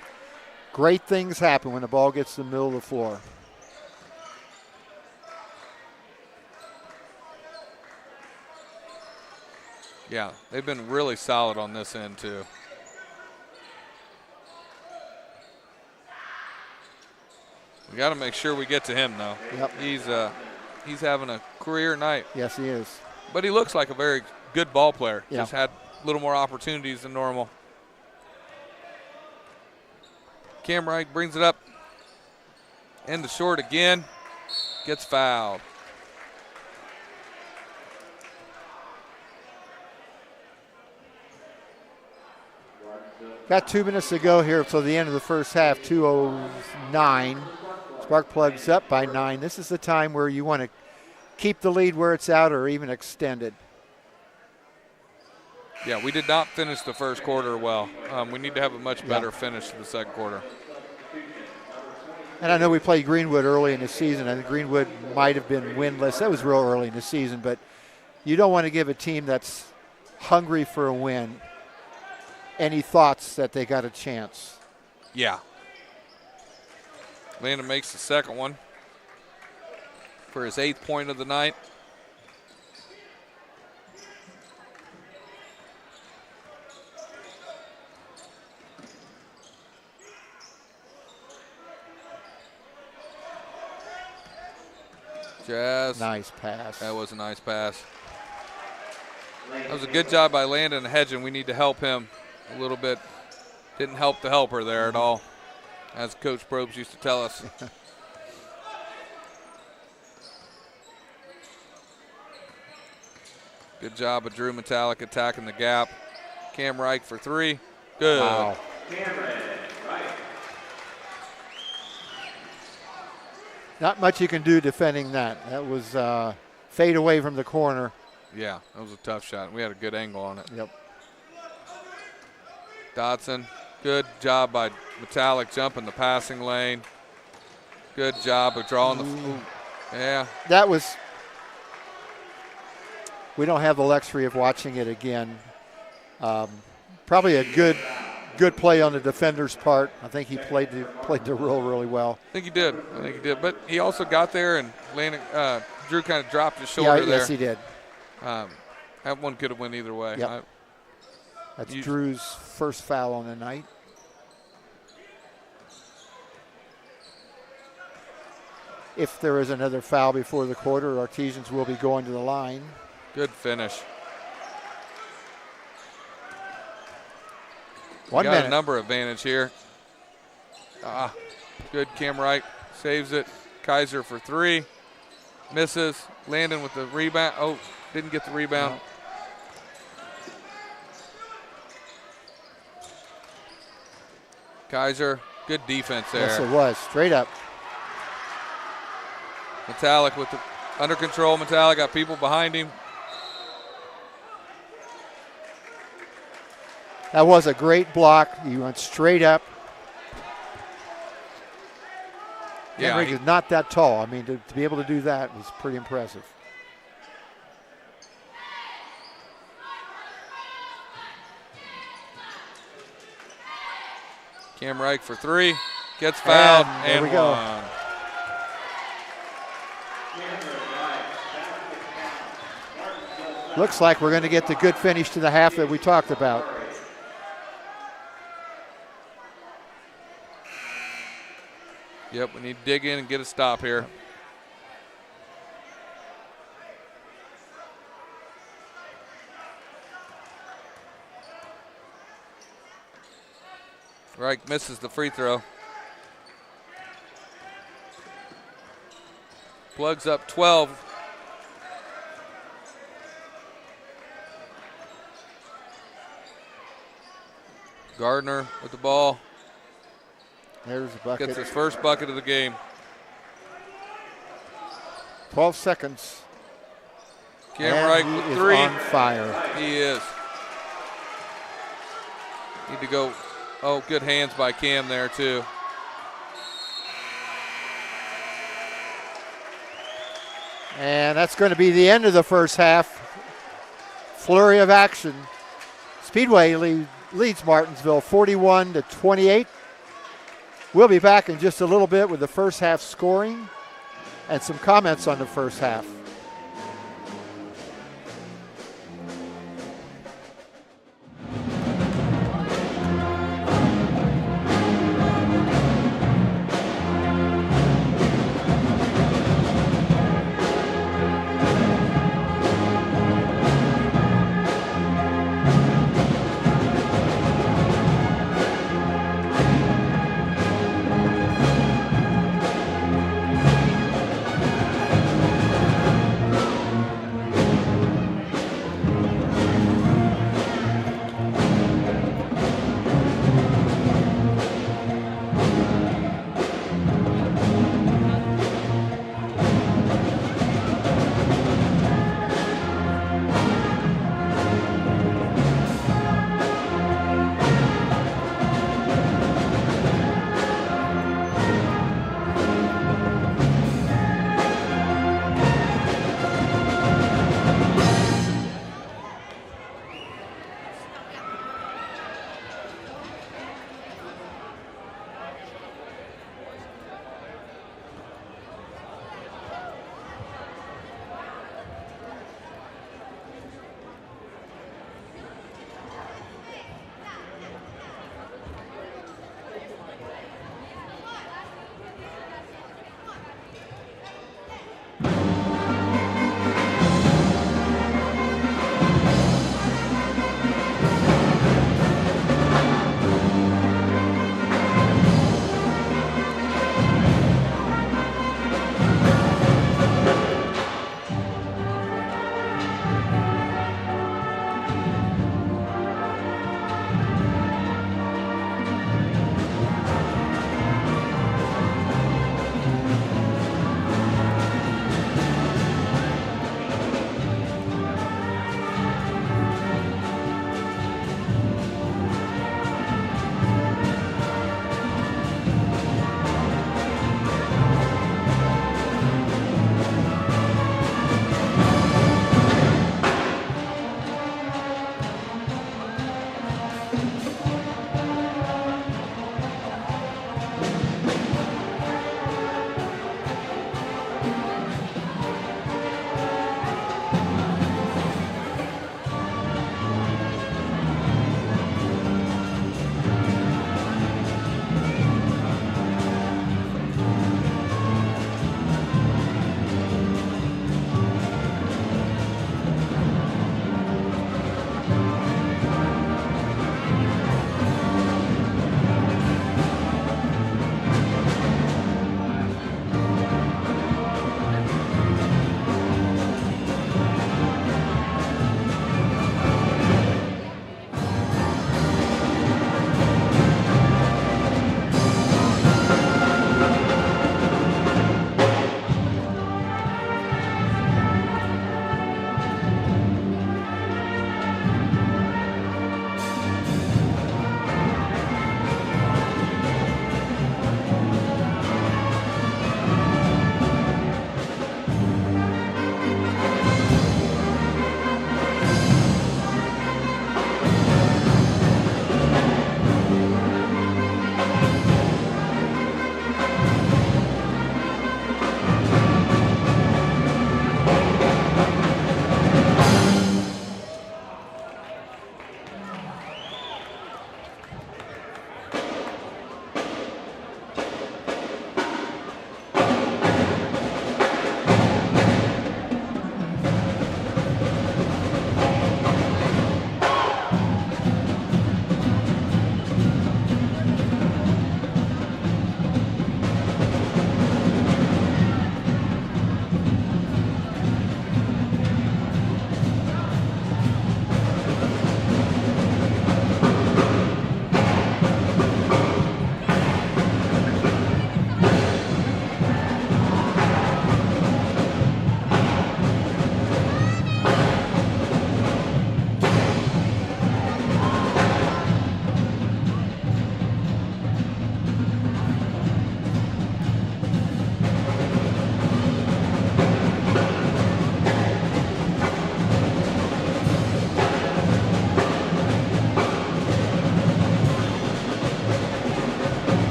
Speaker 1: Great things happen when the ball gets to the middle of the floor.
Speaker 3: Yeah, they've been really solid on this end too. We got to make sure we get to him though.
Speaker 1: Yep.
Speaker 3: He's having a career night.
Speaker 1: Yes, he is.
Speaker 3: But he looks like a very good ball player.
Speaker 1: Yeah.
Speaker 3: Just had a little more opportunities than normal. Cam Wright brings it up. And the short again. Gets fouled.
Speaker 1: Got 2 minutes to go here till the end of the first half, 2:09. Spark Plugs up by 9. This is the time where you want to keep the lead where it's out or even extend it.
Speaker 3: Yeah, we did not finish the first quarter well. We need to have a much better finish to the second quarter.
Speaker 1: And I know we played Greenwood early in the season. I think Greenwood might have been winless. That was real early in the season, but you don't want to give a team that's hungry for a win any thoughts that they got a chance.
Speaker 3: Yeah. Landon makes the second one for his 8th point of the night. Jazz.
Speaker 1: Nice pass.
Speaker 3: That was a nice pass. That was a good job by Landon Hedgen. We need to help him a little bit. Didn't help the helper there at all, as Coach Probst used to tell us. Good job of Drew Metallic attacking the gap. Cam Reich for 3. Good.
Speaker 1: Wow. Not much you can do defending that. That was fade away from the corner.
Speaker 3: Yeah, that was a tough shot. We had a good angle on it.
Speaker 1: Yep.
Speaker 3: Dodson, good job by Metallic jumping the passing lane. Good job of drawing the. Yeah.
Speaker 1: That was. We don't have the luxury of watching it again. Probably a good play on the defender's part. I think he played the role really well.
Speaker 3: I think he did. But he also got there and landed. Drew kind of dropped his shoulder there.
Speaker 1: Yes, he did.
Speaker 3: That one could have went either way.
Speaker 1: Yep. That's Drew's first foul on the night. If there is another foul before the quarter, Artesians will be going to the line.
Speaker 3: Good finish.
Speaker 1: One
Speaker 3: got
Speaker 1: minute.
Speaker 3: A number advantage here. Good Cam Wright saves it. Kaiser for 3. Misses. Landon with the rebound. Oh, didn't get the rebound.
Speaker 1: No.
Speaker 3: Kaiser, good defense there.
Speaker 1: Yes, it was. Straight up.
Speaker 3: Metallic with the under control. Metallic got people behind him.
Speaker 1: That was a great block. He went straight up.
Speaker 3: Yeah,
Speaker 1: Henrik is not that tall. I mean, to be able to do that was pretty impressive.
Speaker 3: Cam Reich for 3. Gets fouled
Speaker 1: and there
Speaker 3: and
Speaker 1: we go.
Speaker 3: one.
Speaker 1: Looks like we're going to get the good finish to the half that we talked about.
Speaker 3: Yep, we need to dig in and get a stop here. Reich misses the free throw. Plugs up 12. Gardner with the ball.
Speaker 1: There's a bucket.
Speaker 3: Gets his first bucket of the game.
Speaker 1: 12 seconds.
Speaker 3: Cam Reich
Speaker 1: he
Speaker 3: with
Speaker 1: is
Speaker 3: 3.
Speaker 1: on fire.
Speaker 3: He is. Need to go. Oh, good hands by Cam there, too.
Speaker 1: And that's going to be the end of the first half. Flurry of action. Speedway leads Martinsville 41-28. We'll be back in just a little bit with the first half scoring and some comments on the first half.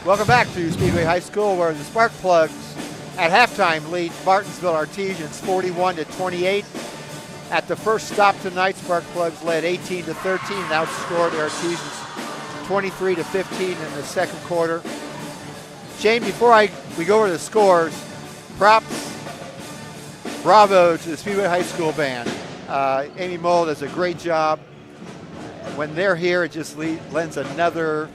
Speaker 1: Welcome back to Speedway High School, where the Spark Plugs at halftime lead Martinsville Artesians 41-28. At the first stop tonight, Spark Plugs led 18-13 and outscored the Artesians 23-15 in the second quarter. Shane, before we go over the scores, props, bravo to the Speedway High School band. Amy Moll does a great job. When they're here, it just lends another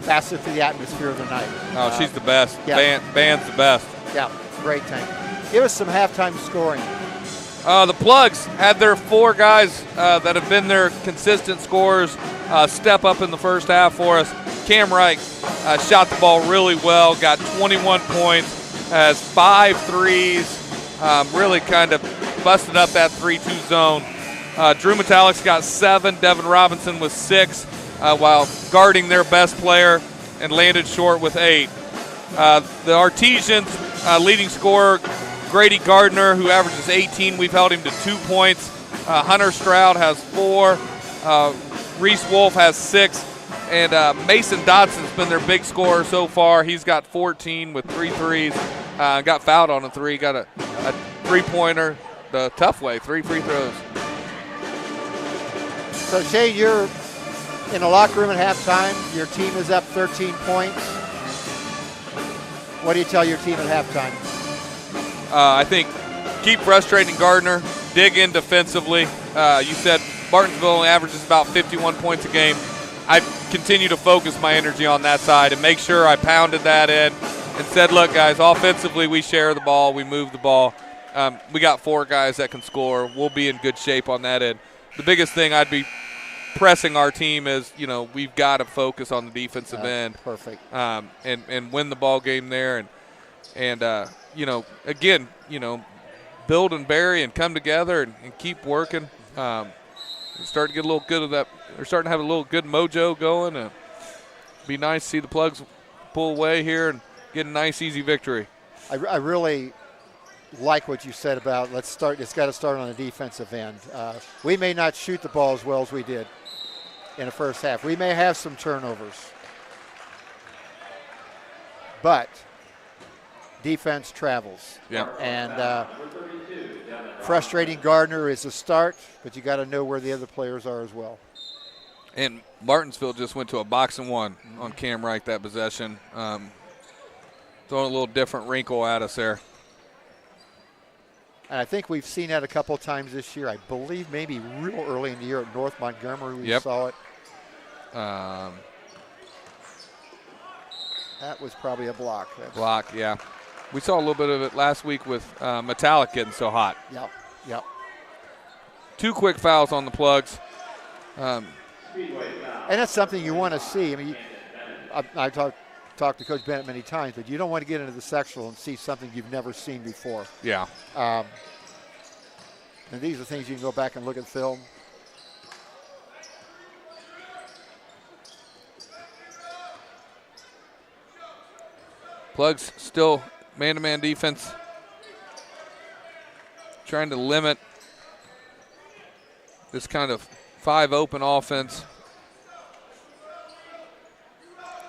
Speaker 1: facet to the atmosphere of the night.
Speaker 3: Oh, she's the best.
Speaker 1: Yeah.
Speaker 3: Band's the best.
Speaker 1: Yeah, great thing. Give us some halftime scoring.
Speaker 3: The Plugs had their 4 guys that have been their consistent scorers step up in the first half for us. Cam Wright shot the ball really well, got 21 points, has 5 threes, really kind of busted up that 3-2 zone. Drew Metallics got 7, Devin Robinson with 6, while guarding their best player, and landed short with 8. The Artesians leading scorer, Grady Gardner, who averages 18. We've held him to 2 points. Hunter Stroud has 4. Reese Wolf has 6. And Mason Dodson's been their big scorer so far. He's got 14 with 3 threes. Got fouled on a 3. Got a three-pointer the tough way, 3 free throws.
Speaker 1: So, Shane, you're in the locker room at halftime. Your team is up 13 points. What do you tell your team at halftime?
Speaker 3: I think keep frustrating Gardner, dig in defensively. You said Martinsville only averages about 51 points a game. I continue to focus my energy on that side and make sure I pounded that in and said, look, guys, offensively we share the ball, we move the ball. We got 4 guys that can score. We'll be in good shape on that end. The biggest thing I'd be pressing our team is, we've got to focus on the defensive end.
Speaker 1: Perfect.
Speaker 3: And win the ball game there. And And, again, build and bury and come together and keep working. Start to get a little good of that. They're starting to have a little good mojo going. And be nice to see the Plugs pull away here and get a nice, easy victory.
Speaker 1: I really like what you said about let's start. It's got to start on the defensive end. We may not shoot the ball as well as we did in the first half. We may have some turnovers, but defense travels.
Speaker 3: Yeah.
Speaker 1: And frustrating Gardner is a start, but you got to know where the other players are as well.
Speaker 3: And Martinsville just went to a box and one on Cam Wright that possession. Throwing a little different wrinkle at us there.
Speaker 1: And I think we've seen that a couple of times this year. I believe maybe real early in the year at North Montgomery we saw it.
Speaker 3: That
Speaker 1: was probably a block.
Speaker 3: Block, yeah. We saw a little bit of it last week with Metallic getting so hot.
Speaker 1: Yep.
Speaker 3: 2 quick fouls on the Plugs.
Speaker 1: And that's something you want to see. I mean, I talked to Coach Bennett many times, but you don't want to get into the sectional and see something you've never seen before.
Speaker 3: Yeah.
Speaker 1: And these are things you can go back and look at film.
Speaker 3: Plugs still man-to-man defense. Trying to limit this kind of 5 open offense.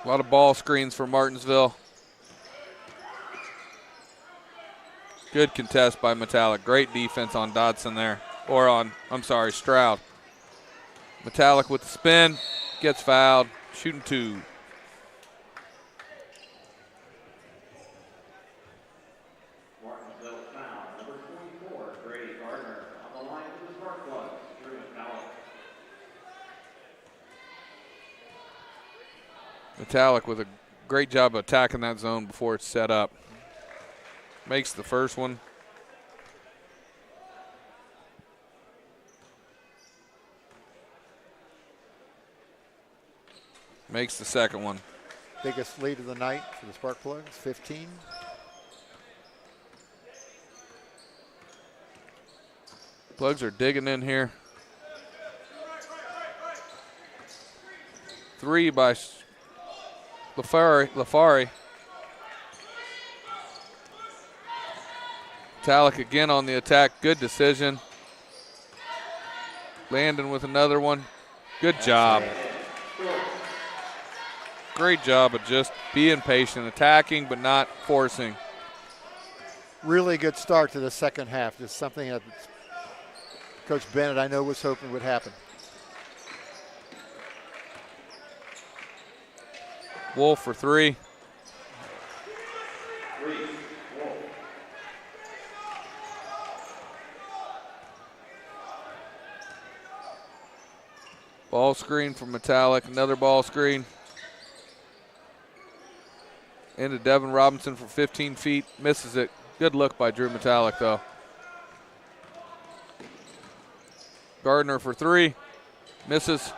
Speaker 3: A lot of ball screens for Martinsville. Good contest by Metallic. Great defense on Dodson there. Or on, Stroud. Metallic with the spin. Gets fouled. Shooting 2.
Speaker 4: Martinsville foul, number 24, Grady Gardner, on the line for the Spark Plugs, Drew Metallic.
Speaker 3: Metallic with a great job of attacking that zone before it's set up. Makes the first one. Makes the second one.
Speaker 1: Biggest lead of the night for the Spark Plugs, 15.
Speaker 3: Plugs are digging in here. 3 by Lafari. Metallic again on the attack. Good decision. Landon with another one. Good job. Great job of just being patient, attacking but not forcing.
Speaker 1: Really good start to the second half. Just something that Coach Bennett, I know, was hoping would happen.
Speaker 3: Wolf for 3. Ball screen from Metallic, another ball screen. Into Devin Robinson for 15 feet, misses it. Good look by Drew Metallic though. Gardner for 3, misses.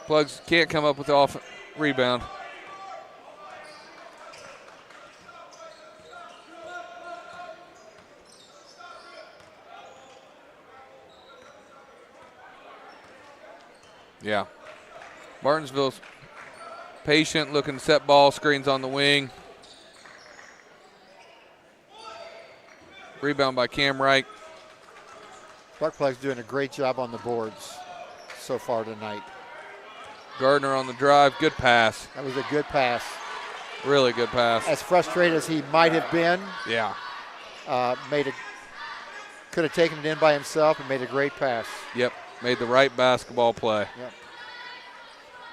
Speaker 3: Plugs can't come up with the rebound. Yeah. Martinsville's patient, looking to set ball screens on the wing. Rebound by Cam Wright.
Speaker 1: Spark Plugs doing a great job on the boards so far tonight.
Speaker 3: Gardner on the drive, good pass.
Speaker 1: That was a good pass.
Speaker 3: Really good pass.
Speaker 1: As frustrated as he might have been,
Speaker 3: yeah,
Speaker 1: could have taken it in by himself and made a great pass.
Speaker 3: Yep, made the right basketball play.
Speaker 1: Yep.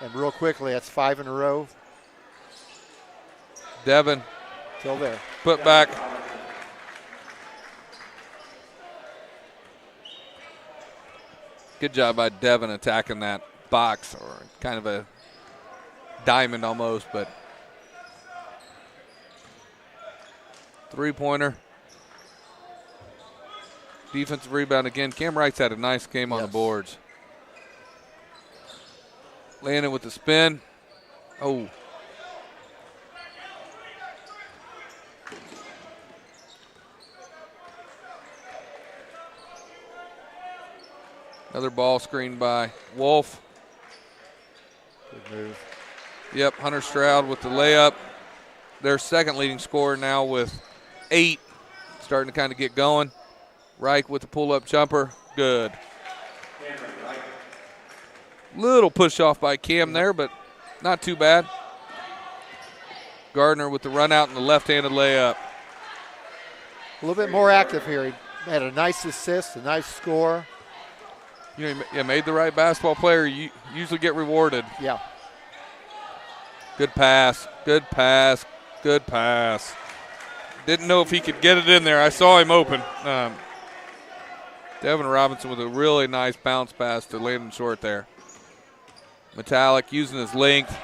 Speaker 1: And real quickly, that's 5 in a row.
Speaker 3: Devin.
Speaker 1: Still there.
Speaker 3: Put back. Good job by Devin attacking that box, or kind of a diamond almost, but three-pointer. Defensive rebound again. Cam Wright's had a nice game on the boards. Landon with the spin. Oh. Another ball screen by Wolf.
Speaker 1: Good move.
Speaker 3: Yep, Hunter Stroud with the layup. Their second leading scorer now with 8. Starting to kind of get going. Reich with the pull-up jumper. Good. Little push off by Cam there, but not too bad. Gardner with the run out and the left-handed layup.
Speaker 1: A little bit more active here. He had a nice assist, a nice score.
Speaker 3: You know, you made the right basketball player. You usually get rewarded.
Speaker 1: Yeah.
Speaker 3: Good pass, good pass, good pass. Didn't know if he could get it in there. I saw him open. Devin Robinson with a really nice bounce pass to Landon Short there. Metallic using his length.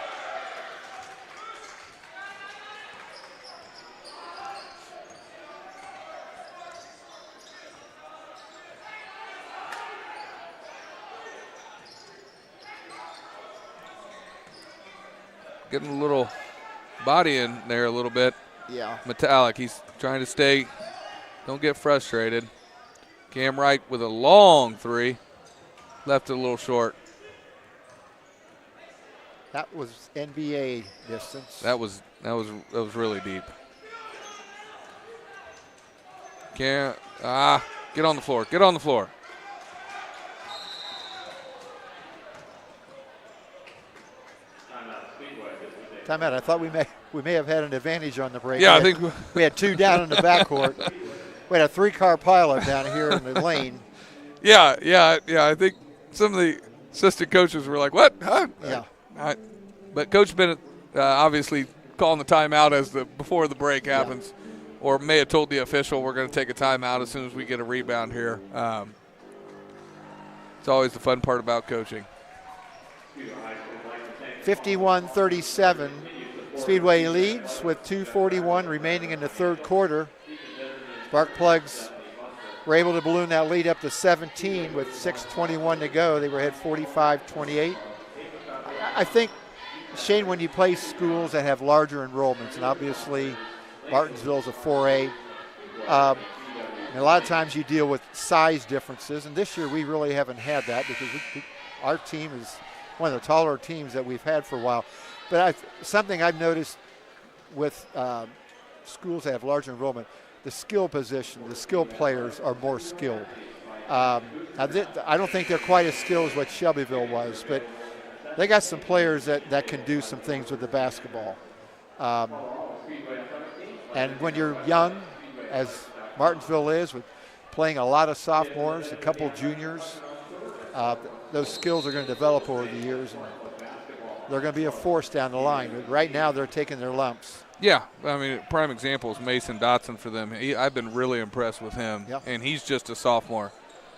Speaker 3: Getting a little body in there a little bit.
Speaker 1: Yeah.
Speaker 3: Metallic, he's trying to stay, don't get frustrated. Cam Wright with a long 3. Left it a little short.
Speaker 1: That was NBA distance.
Speaker 3: That was really deep. Get on the floor. Get on the floor.
Speaker 1: Timeout. I thought we may have had an advantage on the break.
Speaker 3: Yeah, I think
Speaker 1: we had 2 down in the backcourt. We had a 3-car pileup down here in the lane.
Speaker 3: Yeah. I think some of the assistant coaches were like, "What? Huh?"
Speaker 1: Yeah.
Speaker 3: But Coach Bennett obviously calling the timeout as before the break happens, or may have told the official we're going to take a timeout as soon as we get a rebound here. It's always the fun part about coaching.
Speaker 1: 51-37. Speedway leads with 2:41 remaining in the third quarter. Spark Plugs were able to balloon that lead up to 17 with 6:21 to go. They were ahead 45-28. I think, Shane, when you play schools that have larger enrollments, and obviously Martinsville's a 4A, a lot of times you deal with size differences, and this year we really haven't had that because our team is one of the taller teams that we've had for a while. But something I've noticed with schools that have larger enrollment, the skill position, the skill players are more skilled. I don't think they're quite as skilled as what Shelbyville was, but they got some players that can do some things with the basketball. And when you're young, as Martinsville is, with playing a lot of sophomores, a couple juniors, those skills are going to develop over the years, and they're going to be a force down the line. But right now, they're taking their lumps.
Speaker 3: Yeah, I mean, prime example is Mason Dotson for them. I've been really impressed with him, and he's just a sophomore,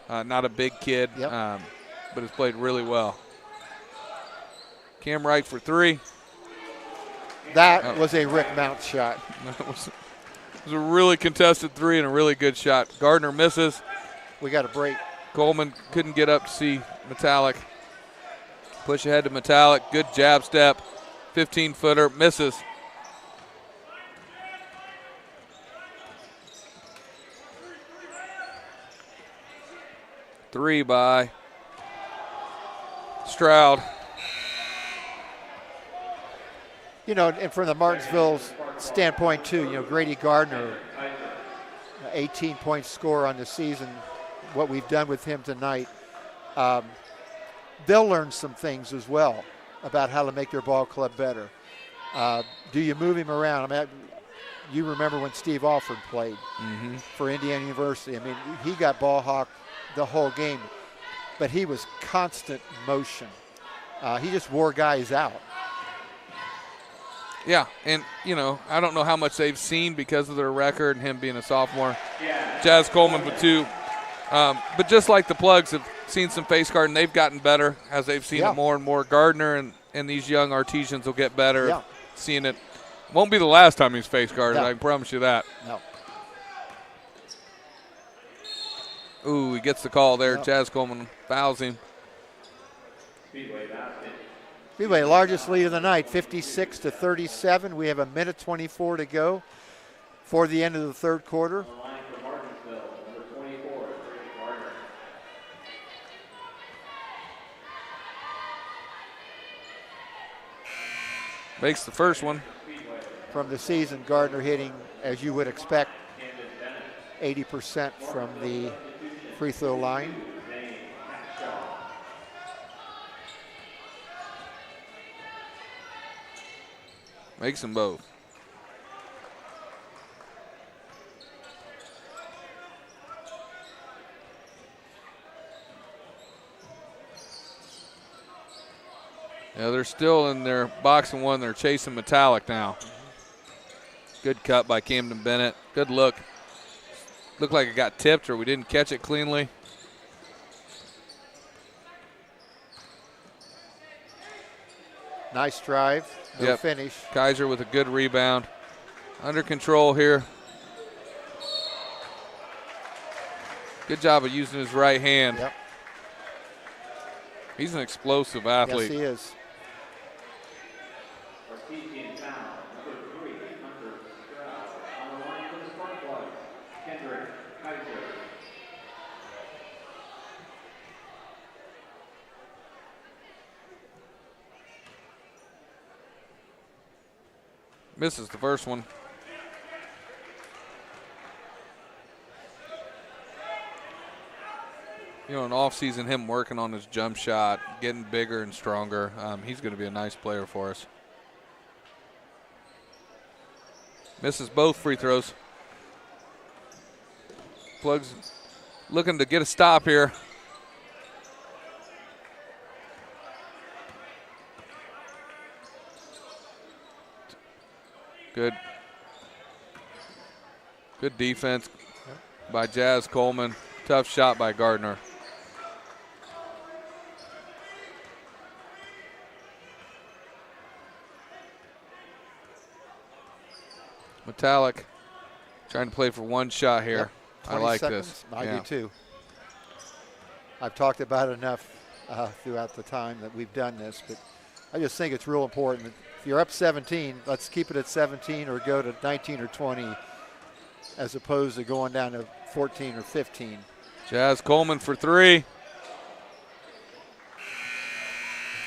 Speaker 3: not a big kid, but has played really well. Cam Wright for 3.
Speaker 1: That was a Rick Mount shot.
Speaker 3: It was a really contested 3 and a really good shot. Gardner misses.
Speaker 1: We got a break.
Speaker 3: Coleman couldn't get up to see Metallic. Push ahead to Metallic. Good jab step. 15-footer. Misses. Three by Stroud.
Speaker 1: You know, and from the Martinsville's standpoint, too, Grady Gardner, 18-point scorer on the season, what we've done with him tonight, they'll learn some things as well about how to make their ball club better. Do you move him around? I mean, you remember when Steve Alford played for Indiana University. I mean, he got ball hawked the whole game, but he was constant motion. He just wore guys out.
Speaker 3: Yeah, and, I don't know how much they've seen because of their record and him being a sophomore. Jazz Coleman with 2. But just like the Plugs have seen some face guard, and they've gotten better as they've seen it more and more. Gardner and these young Artesians will get better seeing it. Won't be the last time he's face guarded, I can promise you that.
Speaker 1: No.
Speaker 3: Ooh, he gets the call there. Jazz Coleman fouls him.
Speaker 1: Speedway, largest lead of the night, 56-37. We have a minute 24 to go for the end of the third quarter.
Speaker 3: Makes the first one.
Speaker 1: From the season, Gardner hitting, as you would expect, 80% from the free throw line.
Speaker 3: Makes them both. Yeah, they're still in their box and one. They're chasing Metallic now. Good cut by Camden Bennett. Good look. Looked like it got tipped or we didn't catch it cleanly.
Speaker 1: Nice drive, no finish.
Speaker 3: Kaiser with a good rebound. Under control here. Good job of using his right hand.
Speaker 1: Yep.
Speaker 3: He's an explosive athlete.
Speaker 1: Yes, he is.
Speaker 4: Artesian foul, number 3, Hunter Stroud. On the line for the Spark Plugs, Kendrick Kaiser.
Speaker 3: Misses the first one. You know, in off-season, him working on his jump shot, getting bigger and stronger. He's going to be a nice player for us. Misses both free throws. Plugs looking to get a stop here. Good defense by Jazz Coleman. Tough shot by Gardner. Metallic trying to play for one shot here.
Speaker 1: Yep.
Speaker 3: I like
Speaker 1: 20 seconds.
Speaker 3: this.
Speaker 1: I
Speaker 3: Yeah.
Speaker 1: do too. I've talked about it enough throughout the time that we've done this, but I just think it's real important that if you're up 17, let's keep it at 17 or go to 19 or 20 as opposed to going down to 14 or 15.
Speaker 3: Jazz Coleman for three.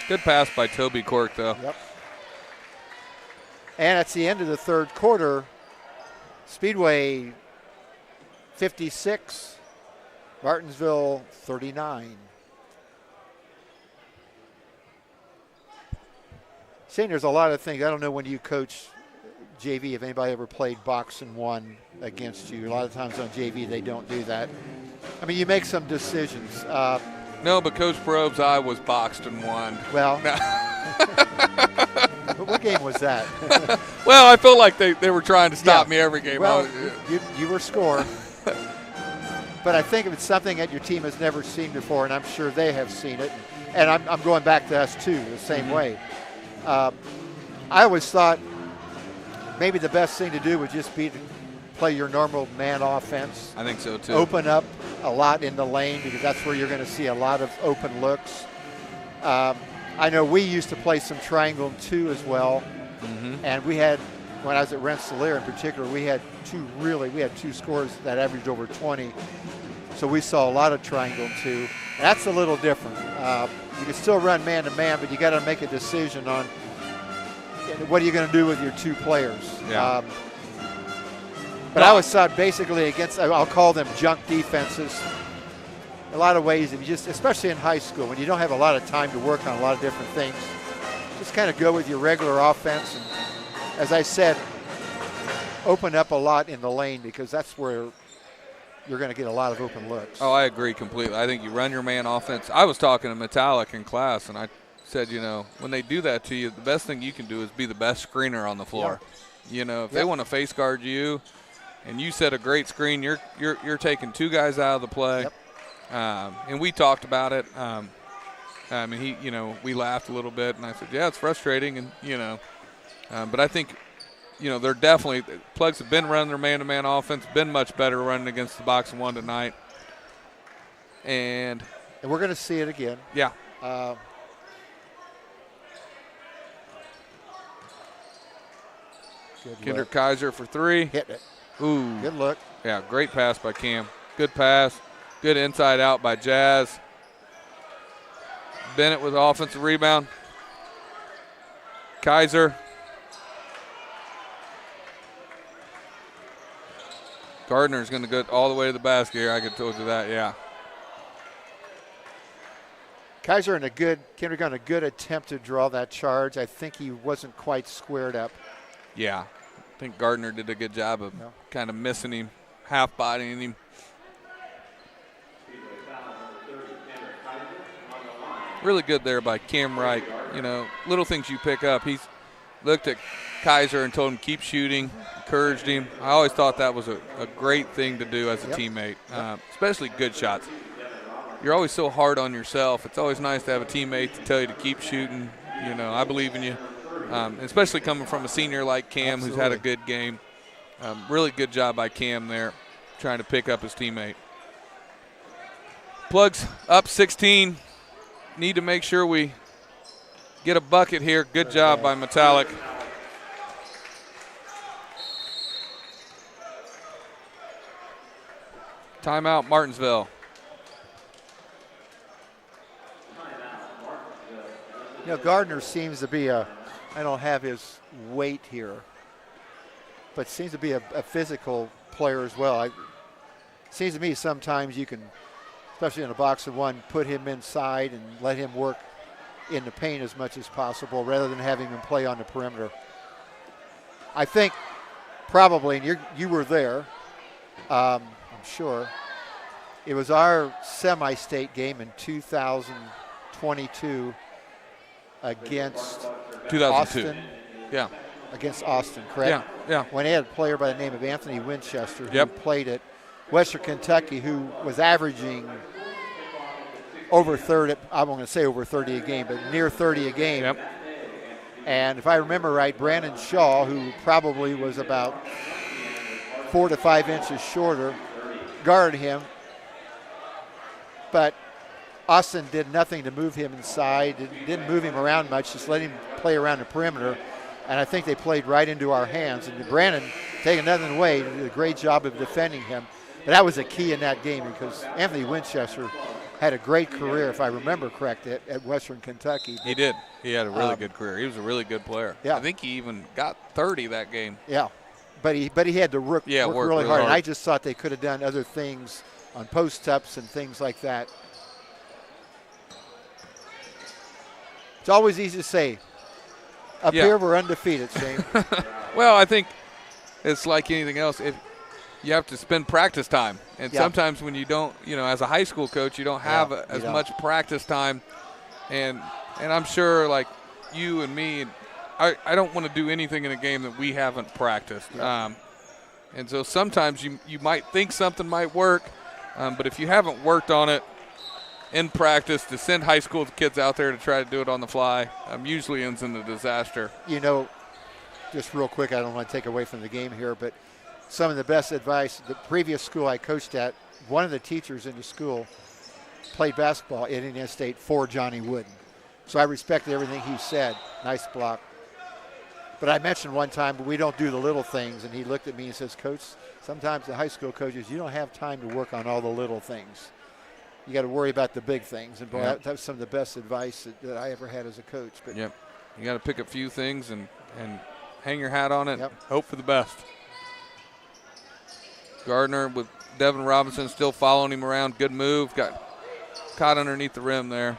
Speaker 3: Good pass by Toby Cork, though.
Speaker 1: Yep. And it's the end of the third quarter. Speedway 56, Martinsville 39. Seeing there's a lot of things. I don't know when you coach JV if anybody ever played box and one against you. A lot of times on JV they don't do that. I mean, you make some decisions.
Speaker 3: No, but Coach Probe's eye was boxed and won.
Speaker 1: Well, what game was that?
Speaker 3: Well, I feel like they were trying to stop me every game.
Speaker 1: Well, you were scoring. But I think it's something that your team has never seen before, and I'm sure they have seen it. And I'm going back to us, too, the same way. I always thought maybe the best thing to do would just be to play your normal man offense.
Speaker 3: I think so, too.
Speaker 1: Open up a lot in the lane because that's where you're going to see a lot of open looks. I know we used to play some triangle too as well. Mm-hmm. And we had, when I was at Rensselaer in particular, we had two scores that averaged over 20. So we saw a lot of triangle too. That's a little different. You can still run man to man, but you got to make a decision on what are you going to do with your two players.
Speaker 3: Yeah.
Speaker 1: But I always thought basically against, I'll call them junk defenses. A lot of ways, if you just, especially in high school, when you don't have a lot of time to work on a lot of different things, just kind of go with your regular offense. And as I said, open up a lot in the lane because that's where you're going to get a lot of open looks.
Speaker 3: Oh, I agree completely. I think you run your man offense. I was talking to Metallic in class, and I said, when they do that to you, the best thing you can do is be the best screener on the floor. Yeah. If they want to face guard you, and you set a great screen, you're taking two guys out of the play.
Speaker 1: Yep.
Speaker 3: And we talked about it. We laughed a little bit, and I said, yeah, it's frustrating, and but I think, they're definitely Plugs have been running their man-to-man offense, been much better running against the box and one tonight, and
Speaker 1: we're going to see it again.
Speaker 3: Yeah. Kendrick Kaiser for three.
Speaker 1: Hit it.
Speaker 3: Ooh.
Speaker 1: Good look.
Speaker 3: Yeah, great pass by Cam. Good pass. Good inside out by Jazz. Bennett with offensive rebound. Kaiser Gardner's going to go all the way to the basket here. I could told you that, yeah.
Speaker 1: Kaiser on a good attempt to draw that charge. I think he wasn't quite squared up.
Speaker 3: Yeah, I think Gardner did a good job of kind of missing him, half-bodying him. Really good there by Cam Wright. You know, little things you pick up. He's looked at Kaiser and told him keep shooting, encouraged him. I always thought that was a great thing to do as a teammate, especially good shots. You're always so hard on yourself. It's always nice to have a teammate to tell you to keep shooting. You know, I believe in you, especially coming from a senior like Cam who's had a good game. Really good job by Cam there trying to pick up his teammate. Plugs up 16. Need to make sure we get a bucket here. Good job by Metallic. Timeout, Martinsville.
Speaker 1: You know, Gardner seems to be I don't have his weight here, but seems to be a physical player as well. Seems to me sometimes you can, especially in a box of one, put him inside and let him work in the paint as much as possible rather than having him play on the perimeter. I think probably, and you were there, I'm sure, it was our semi-state game in 2022 against
Speaker 3: 2002.
Speaker 1: Austin.
Speaker 3: Yeah.
Speaker 1: Against Austin, correct?
Speaker 3: Yeah.
Speaker 1: When they had a player by the name of Anthony Winchester who played at Western Kentucky, who was averaging over 30, I'm going to say over 30 a game, but near 30 a game.
Speaker 3: Yep.
Speaker 1: And if I remember right, Brandon Shaw, who probably was about 4 to 5 inches shorter, guarded him. But Austin did nothing to move him inside, didn't move him around much, just let him play around the perimeter. And I think they played right into our hands. And Brandon, taking nothing away, did a great job of defending him. But that was a key in that game because Anthony Winchester had a great career, if I remember correct, at Western Kentucky.
Speaker 3: He did. He had a really good career. He was a really good player.
Speaker 1: Yeah.
Speaker 3: I think he even got 30 that game.
Speaker 1: Yeah. But he had to work really hard. And I just thought they could have done other things on post-ups and things like that. It's always easy to say. Up here, we're undefeated, Shane.
Speaker 3: Well, I think it's like anything else. If you have to spend practice time. And sometimes when you don't, as a high school coach, you don't have as much practice time. And I'm sure, like you and me, I don't want to do anything in a game that we haven't practiced.
Speaker 1: Yeah.
Speaker 3: And so sometimes you might think something might work, but if you haven't worked on it in practice, to send high school kids out there to try to do it on the fly usually ends in a disaster.
Speaker 1: Just real quick, I don't want to take away from the game here, but some of the best advice, the previous school I coached at, one of the teachers in the school played basketball at Indiana State for Johnny Wooden. So I respected everything he said. Nice block. But I mentioned one time, but we don't do the little things. And he looked at me and says, Coach, sometimes the high school coaches, you don't have time to work on all the little things. You got to worry about the big things. And boy, that was some of the best advice that I ever had as a coach. But
Speaker 3: you got to pick a few things and hang your hat on it and hope for the best. Gardner with Devin Robinson still following him around. Good move. Got caught underneath the rim there.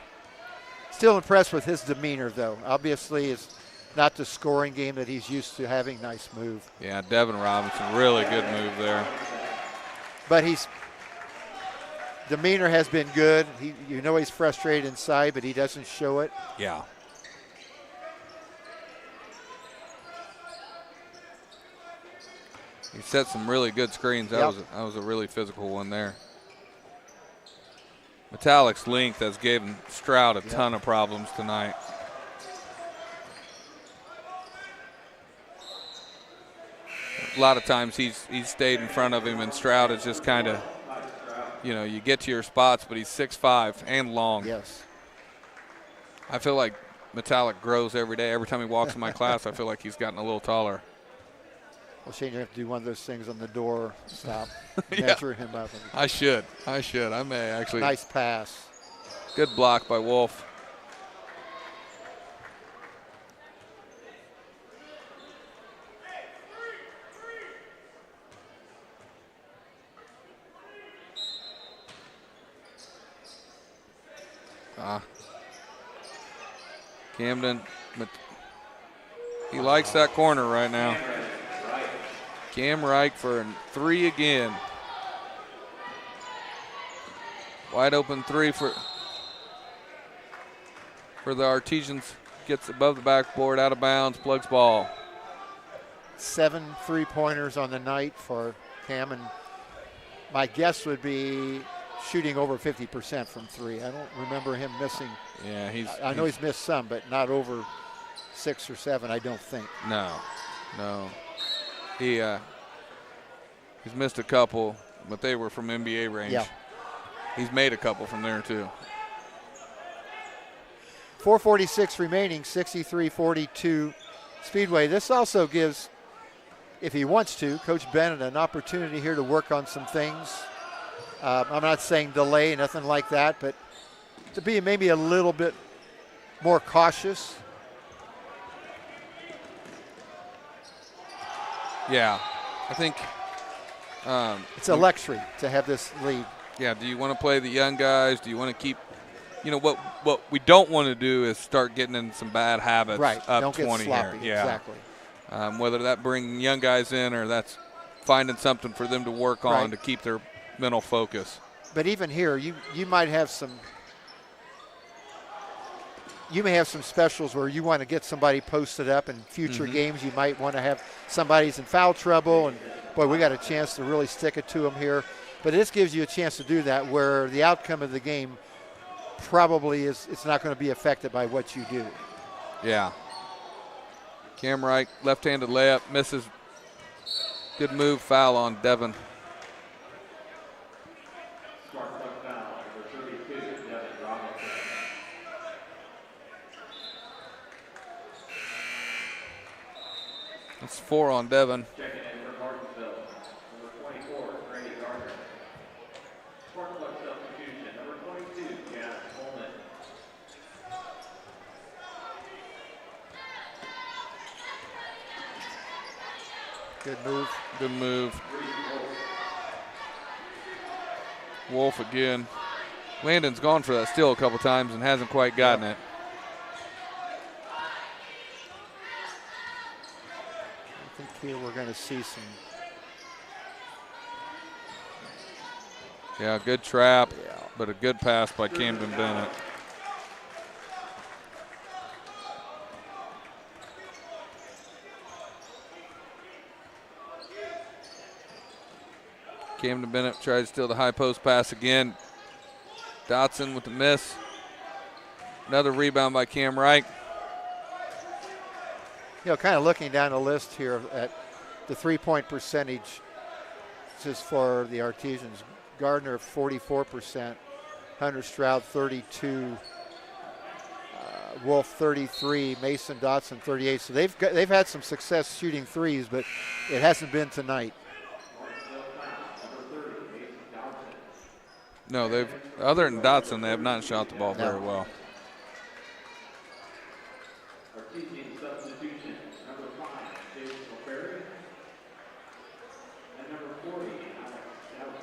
Speaker 1: Still impressed with his demeanor, though. Obviously, it's not the scoring game that he's used to having. Nice move.
Speaker 3: Yeah, Devin Robinson, really good move there.
Speaker 1: But demeanor has been good. He's frustrated inside, but he doesn't show it.
Speaker 3: Yeah. He set some really good screens. That was a really physical one there. Metallic's length has given Stroud a ton of problems tonight. A lot of times he's stayed in front of him, and Stroud is just kind of, you get to your spots, but he's 6'5" and long.
Speaker 1: Yes.
Speaker 3: I feel like Metallic grows every day. Every time he walks in my class, I feel like he's gotten a little taller.
Speaker 1: Well, Shane, you have to do one of those things on the door stop. Measure him up.
Speaker 3: I should. I may actually.
Speaker 1: Nice pass.
Speaker 3: Good block by Wolf. Camden, but he likes that corner right now. Cam Reich for a 3 again. Wide open 3 for the Artesians. Gets above the backboard, out of bounds, plugs ball.
Speaker 1: 7 3-pointers on the night for Cam, and my guess would be shooting over 50% from 3. I don't remember him missing.
Speaker 3: Yeah,
Speaker 1: I know he's missed some, but not over 6 or 7, I don't think.
Speaker 3: No. He's missed a couple, but they were from NBA range.
Speaker 1: Yeah.
Speaker 3: He's made a couple from there too.
Speaker 1: 4:46 remaining, 63-42 Speedway. This also gives, if he wants to, Coach Bennett an opportunity here to work on some things. I'm not saying delay, nothing like that, but to be maybe a little bit more cautious.
Speaker 3: Yeah, I think
Speaker 1: it's a luxury to have this lead.
Speaker 3: Yeah, do you want to play the young guys? Do you want to keep, what we don't want to do is start getting in some bad habits up
Speaker 1: don't
Speaker 3: 20
Speaker 1: get sloppy.
Speaker 3: here. Yeah.
Speaker 1: Exactly.
Speaker 3: Whether that bringing young guys in or that's finding something for them to work on to keep their mental focus.
Speaker 1: But even here, you might have some. You may have some specials where you want to get somebody posted up in future games. You might want to have somebody's in foul trouble, and boy, we got a chance to really stick it to them here. But this gives you a chance to do that where the outcome of the game probably it's not going to be affected by what you do.
Speaker 3: Yeah. Cam Wright, left-handed layup, misses. Good move, foul on Devin. That's 4 on Devin.
Speaker 4: Checking in for Martinsville, number 24, Brady Gardner. Spark plug substitution, number 22, Jack Coleman.
Speaker 1: Good move.
Speaker 3: Good move. Wolf again. Landon's gone for that steal a couple times and hasn't quite gotten it.
Speaker 1: I think here we're going to see some.
Speaker 3: Yeah, good trap, but a good pass by Camden Bennett. Camden Bennett tries to steal the high post pass again. Dotson with the miss. Another rebound by Cam Wright.
Speaker 1: Kind of looking down the list here at the three-point percentage. This is for the Artesians. Gardner 44%, Hunter Stroud 32, Wolf 33, Mason Dotson 38. So they've had some success shooting threes, but it hasn't been tonight.
Speaker 3: No, other than Dotson, they have not shot the ball very well.
Speaker 4: Artesian substitution, number 5, Jason O'Ferry. And number 40, Alex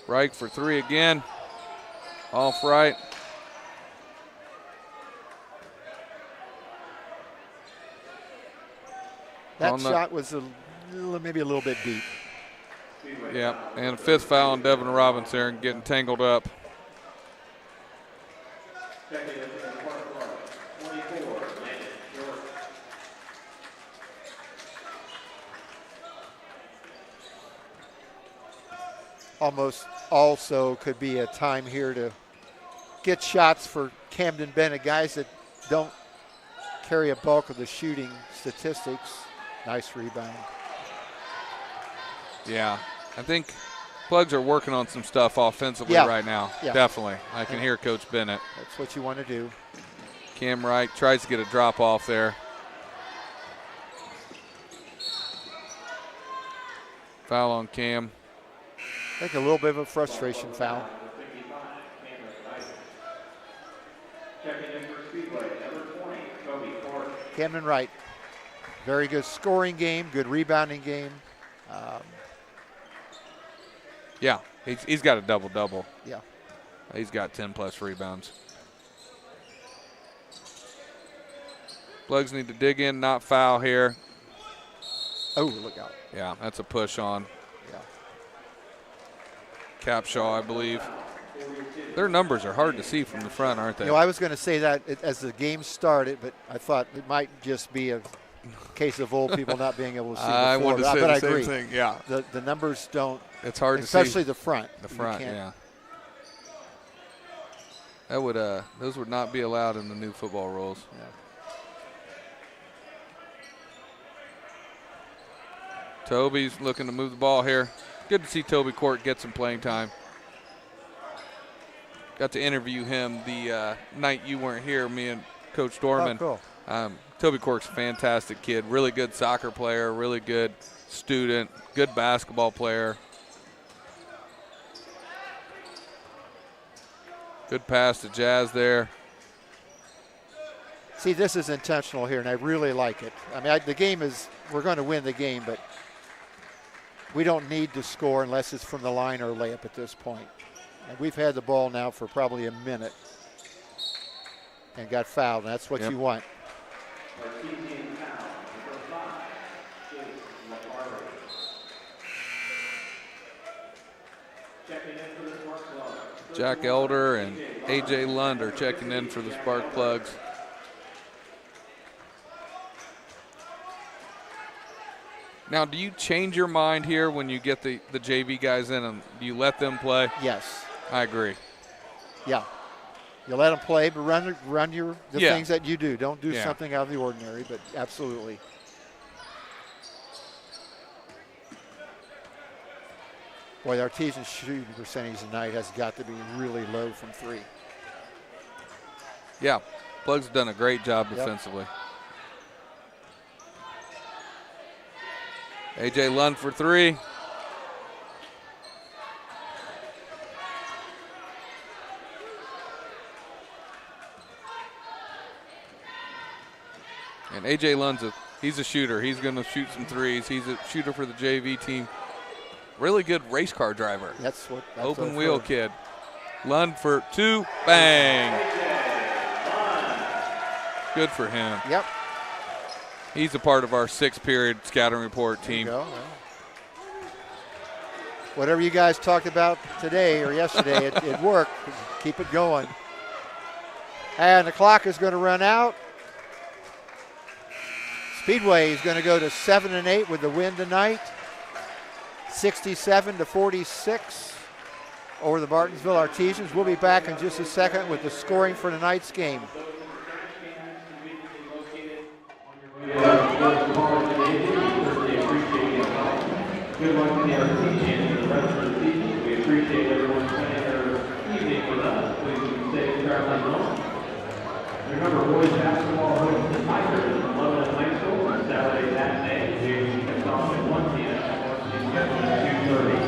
Speaker 4: Stout.
Speaker 3: Reich for 3 again. Off right.
Speaker 1: That shot was maybe a little bit deep.
Speaker 3: Yeah, and a 5th foul on Devin Robbins there and getting tangled up.
Speaker 1: Almost also could be a time here to get shots for Camden Bennett, guys that don't carry a bulk of the shooting statistics. Nice rebound.
Speaker 3: Yeah, I think Plugs are working on some stuff offensively right now.
Speaker 1: Yeah.
Speaker 3: Definitely. I can hear Coach Bennett.
Speaker 1: That's what you want to do.
Speaker 3: Cam Wright tries to get a drop off there. Foul on Cam.
Speaker 1: I think a little bit of a frustration foul.
Speaker 4: Checking in for Speedway, number 20,
Speaker 1: Camden Wright. Very good scoring game, good rebounding game.
Speaker 3: Yeah, he's got a double-double.
Speaker 1: Yeah.
Speaker 3: He's got 10-plus rebounds. Plugs need to dig in, not foul here.
Speaker 1: Oh, look out.
Speaker 3: Yeah, that's a push on
Speaker 1: Yeah.
Speaker 3: Capshaw, I believe. Their numbers are hard to see from the front, aren't they?
Speaker 1: You know, I was going to say that as the game started, but I thought it might just be a case of old people not being able to see
Speaker 3: I
Speaker 1: before.
Speaker 3: wanted to say
Speaker 1: but
Speaker 3: the
Speaker 1: I
Speaker 3: same
Speaker 1: agree.
Speaker 3: thing, yeah.
Speaker 1: The numbers don't.
Speaker 3: It's hard to see.
Speaker 1: Especially the front.
Speaker 3: The front,
Speaker 1: You can't-
Speaker 3: yeah. That would those would not be allowed in the new football rules.
Speaker 1: Yeah.
Speaker 3: Toby's looking to move the ball here. Good to see Toby Court get some playing time. Got to interview him the night you weren't here, me and Coach Dorman.
Speaker 1: Oh, cool.
Speaker 3: Toby Court's a fantastic kid, really good soccer player, really good student, good basketball player. Good pass to Jazz there.
Speaker 1: See, this is intentional here, and I really like it. I mean, the game is, we're going to win the game, but we don't need to score unless it's from the line or layup at this point. And we've had the ball now for probably a minute and got fouled, and that's what you want.
Speaker 3: Jack Elder and A.J. Lund are checking in for the Spark Plugs. Now, do you change your mind here when you get the JV guys in, and do you let them play?
Speaker 1: Yes.
Speaker 3: I agree.
Speaker 1: Yeah. You let them play, but run the things that you do. Don't do something out of the ordinary, but absolutely. Boy, the Artesians shooting percentage tonight has got to be really low from three.
Speaker 3: Yeah, Plugs have done a great job defensively. A.J. Lund for three. And A.J. Lund's he's a shooter. He's going to shoot some threes. He's a shooter for the JV team. Really good race car driver.
Speaker 1: That's
Speaker 3: Open wheel kid. Lund for two. Bang. Good for him.
Speaker 1: Yep.
Speaker 3: He's a part of our 6-period scouting report team.
Speaker 1: There you go. Whatever you guys talked about today or yesterday, it worked. Keep it going. And the clock is going to run out. Speedway is going to go to 7-8 with the win tonight. 67-46 over the Martinsville Artesians. We'll be back in just a second with the scoring for tonight's game.
Speaker 4: Good luck to the Artesians and the rest of the season. We appreciate everyone spending their evening with us. Please stay traveling home. Remember, boys basketball hosts the Tigers in Lebanon High School on Saturday matinee. We kick off at 1 p.m. Scheduled at 2:30.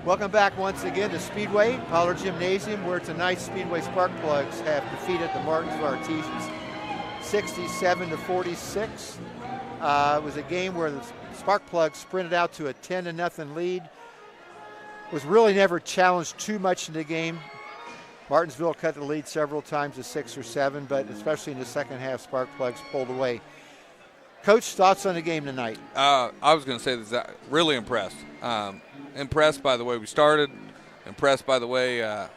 Speaker 1: Welcome back once again to Speedway, Pollard Gymnasium, where tonight's Speedway Spark Plugs have defeated the Martinsville Artesians 67-46. It was a game where the Spark Plugs sprinted out to a 10-0 lead. was really never challenged too much in the game. Martinsville cut the lead several times to 6 or 7, but especially in the second half, Sparkplugs pulled away. Coach, thoughts on the game tonight?
Speaker 3: I was going to say that really impressed. Impressed by the way we started. Impressed by the way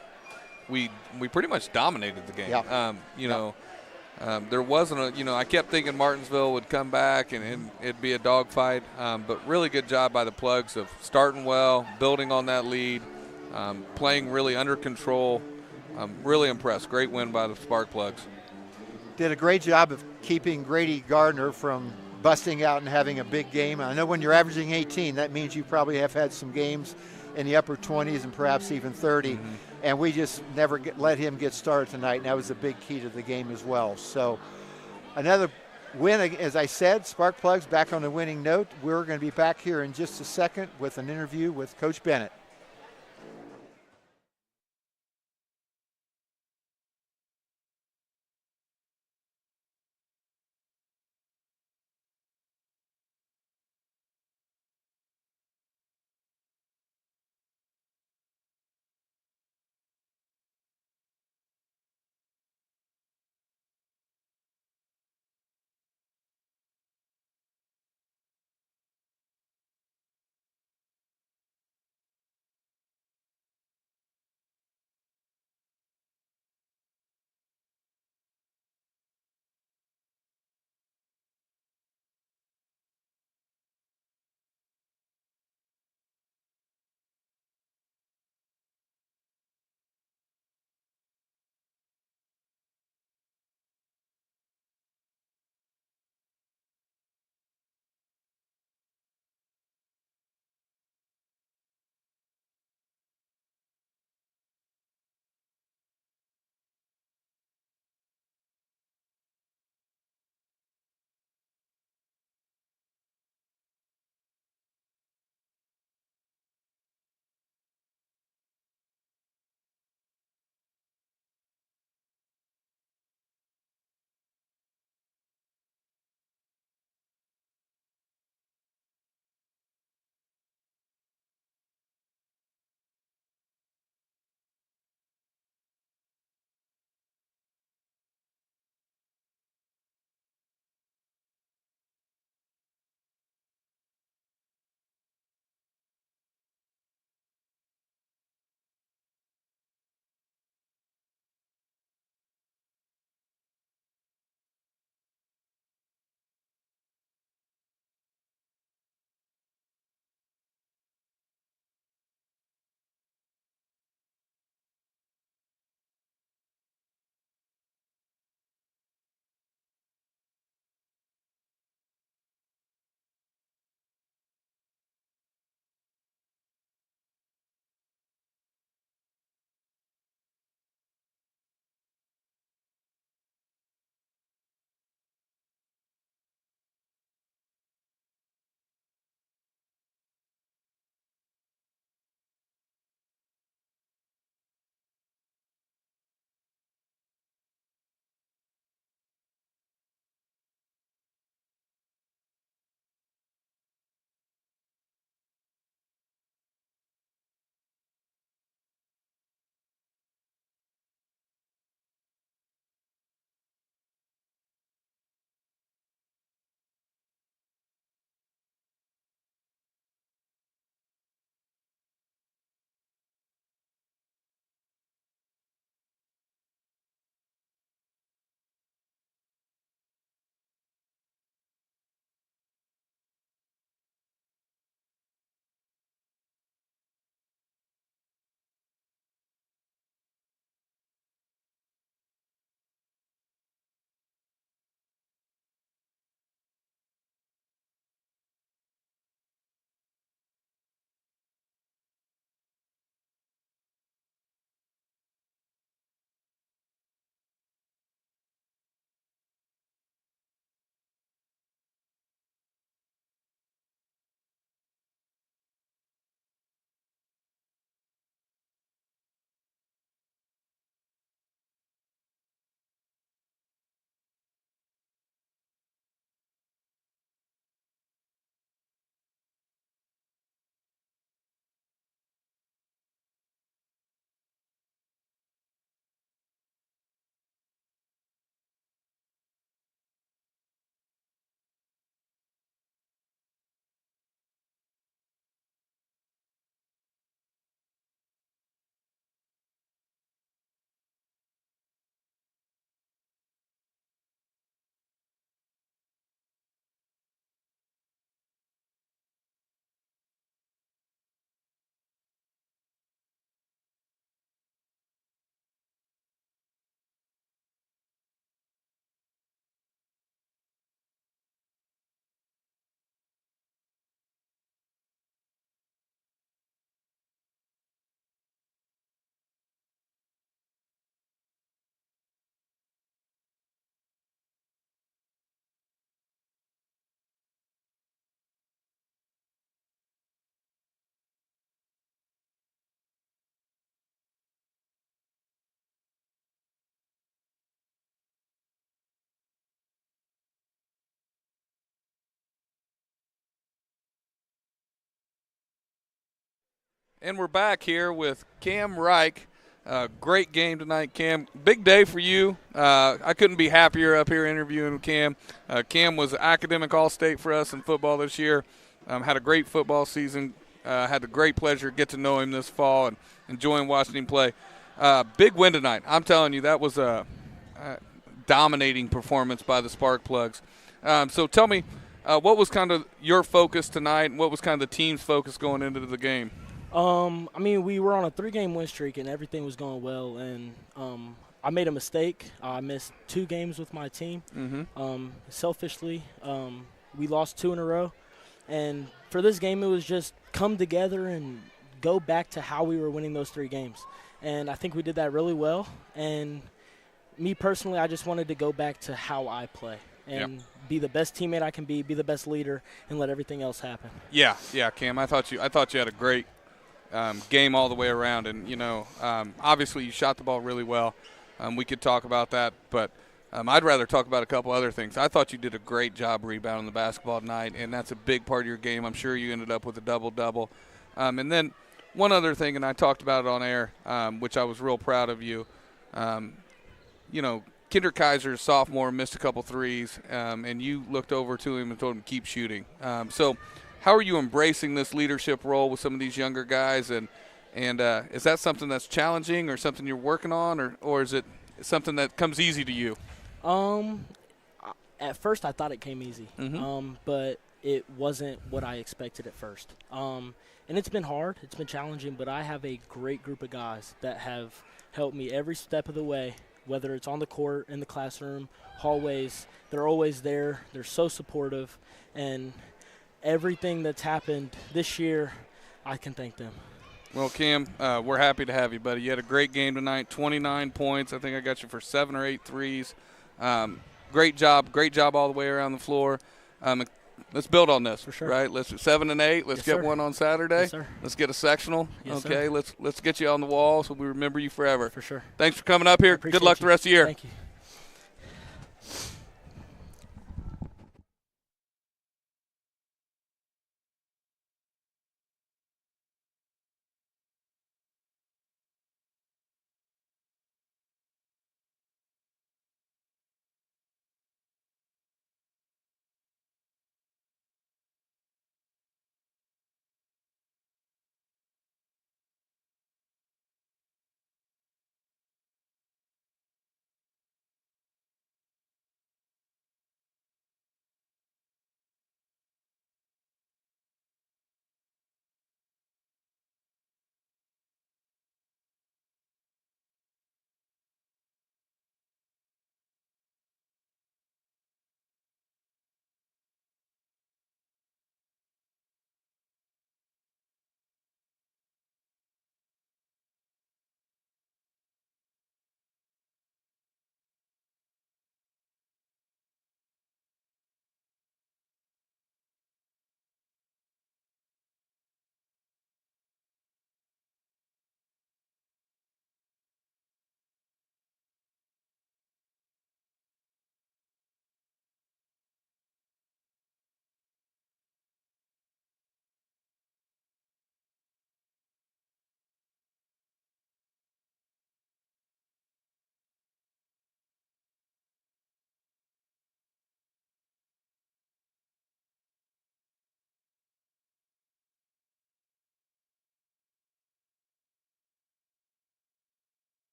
Speaker 3: we pretty much dominated the game.
Speaker 1: Yeah.
Speaker 3: There wasn't I kept thinking Martinsville would come back and it'd be a dogfight. But really good job by the Plugs of starting well, building on that lead, playing really under control. I'm really impressed. Great win by the Spark Plugs.
Speaker 1: Did a great job of keeping Grady Gardner from busting out and having a big game. I know when you're averaging 18, that means you probably have had some games in the upper 20s and perhaps even 30. And we just never let him get started tonight, and that was a big key to the game as well. So another win, as I said, Spark Plugs back on the winning note. We're going to be back here in just a second with an interview with Coach Bennett.
Speaker 3: And we're back here with Cam Reich. Great game tonight, Cam. Big day for you. I couldn't be happier up here interviewing Cam. Cam was academic All-State for us in football this year. Had a great football season. Had the great pleasure to get to know him this fall and enjoying watching him play. Big win tonight. I'm telling you, that was a dominating performance by the Sparkplugs. So tell me, what was kind of your focus tonight, and what was kind of the team's focus going into the game?
Speaker 5: I mean, we were on a 3-game win streak, and everything was going well. And I made a mistake. I missed 2 games with my team. Selfishly, we lost 2 in a row. And for this game, it was just come together and go back to how we were winning those 3 games. And I think we did that really well. And me personally, I just wanted to go back to how I play and be the best teammate I can be the best leader, and let everything else happen. Yeah,
Speaker 3: Cam. I thought you had a great game all the way around, and obviously you shot the ball really well. We could talk about that, but I'd rather talk about a couple other things. I thought you did a great job rebounding the basketball tonight, and that's a big part of your game. I'm sure you ended up with a double-double. And then one other thing, and I talked about it on air, which I was real proud of you. Kinder Kaiser's sophomore missed a couple threes, and you looked over to him and told him to keep shooting. So how are you embracing this leadership role with some of these younger guys, and is that something that's challenging or something you're working on, or is it something that comes easy to you?
Speaker 5: At first I thought it came easy, but it wasn't what I expected at first. And it's been hard, it's been challenging, but I have a great group of guys that have helped me every step of the way, whether it's on the court, in the classroom, hallways. They're always there. They're so supportive, and everything that's happened this year, I can thank them.
Speaker 3: Well, Cam, we're happy to have you, buddy. You had a great game tonight, 29 points. I think I got you for 7 or 8 threes. Great job all the way around the floor. Let's build on this,
Speaker 5: for sure.
Speaker 3: Right? Let's 7 and 8. Let's get one on Saturday.
Speaker 5: Yes, sir.
Speaker 3: Let's get a sectional.
Speaker 5: Yes,
Speaker 3: okay,
Speaker 5: sir.
Speaker 3: Let's get you on the wall so we remember you forever.
Speaker 5: For sure.
Speaker 3: Thanks for coming up here. Good luck the rest of the year.
Speaker 5: Thank you.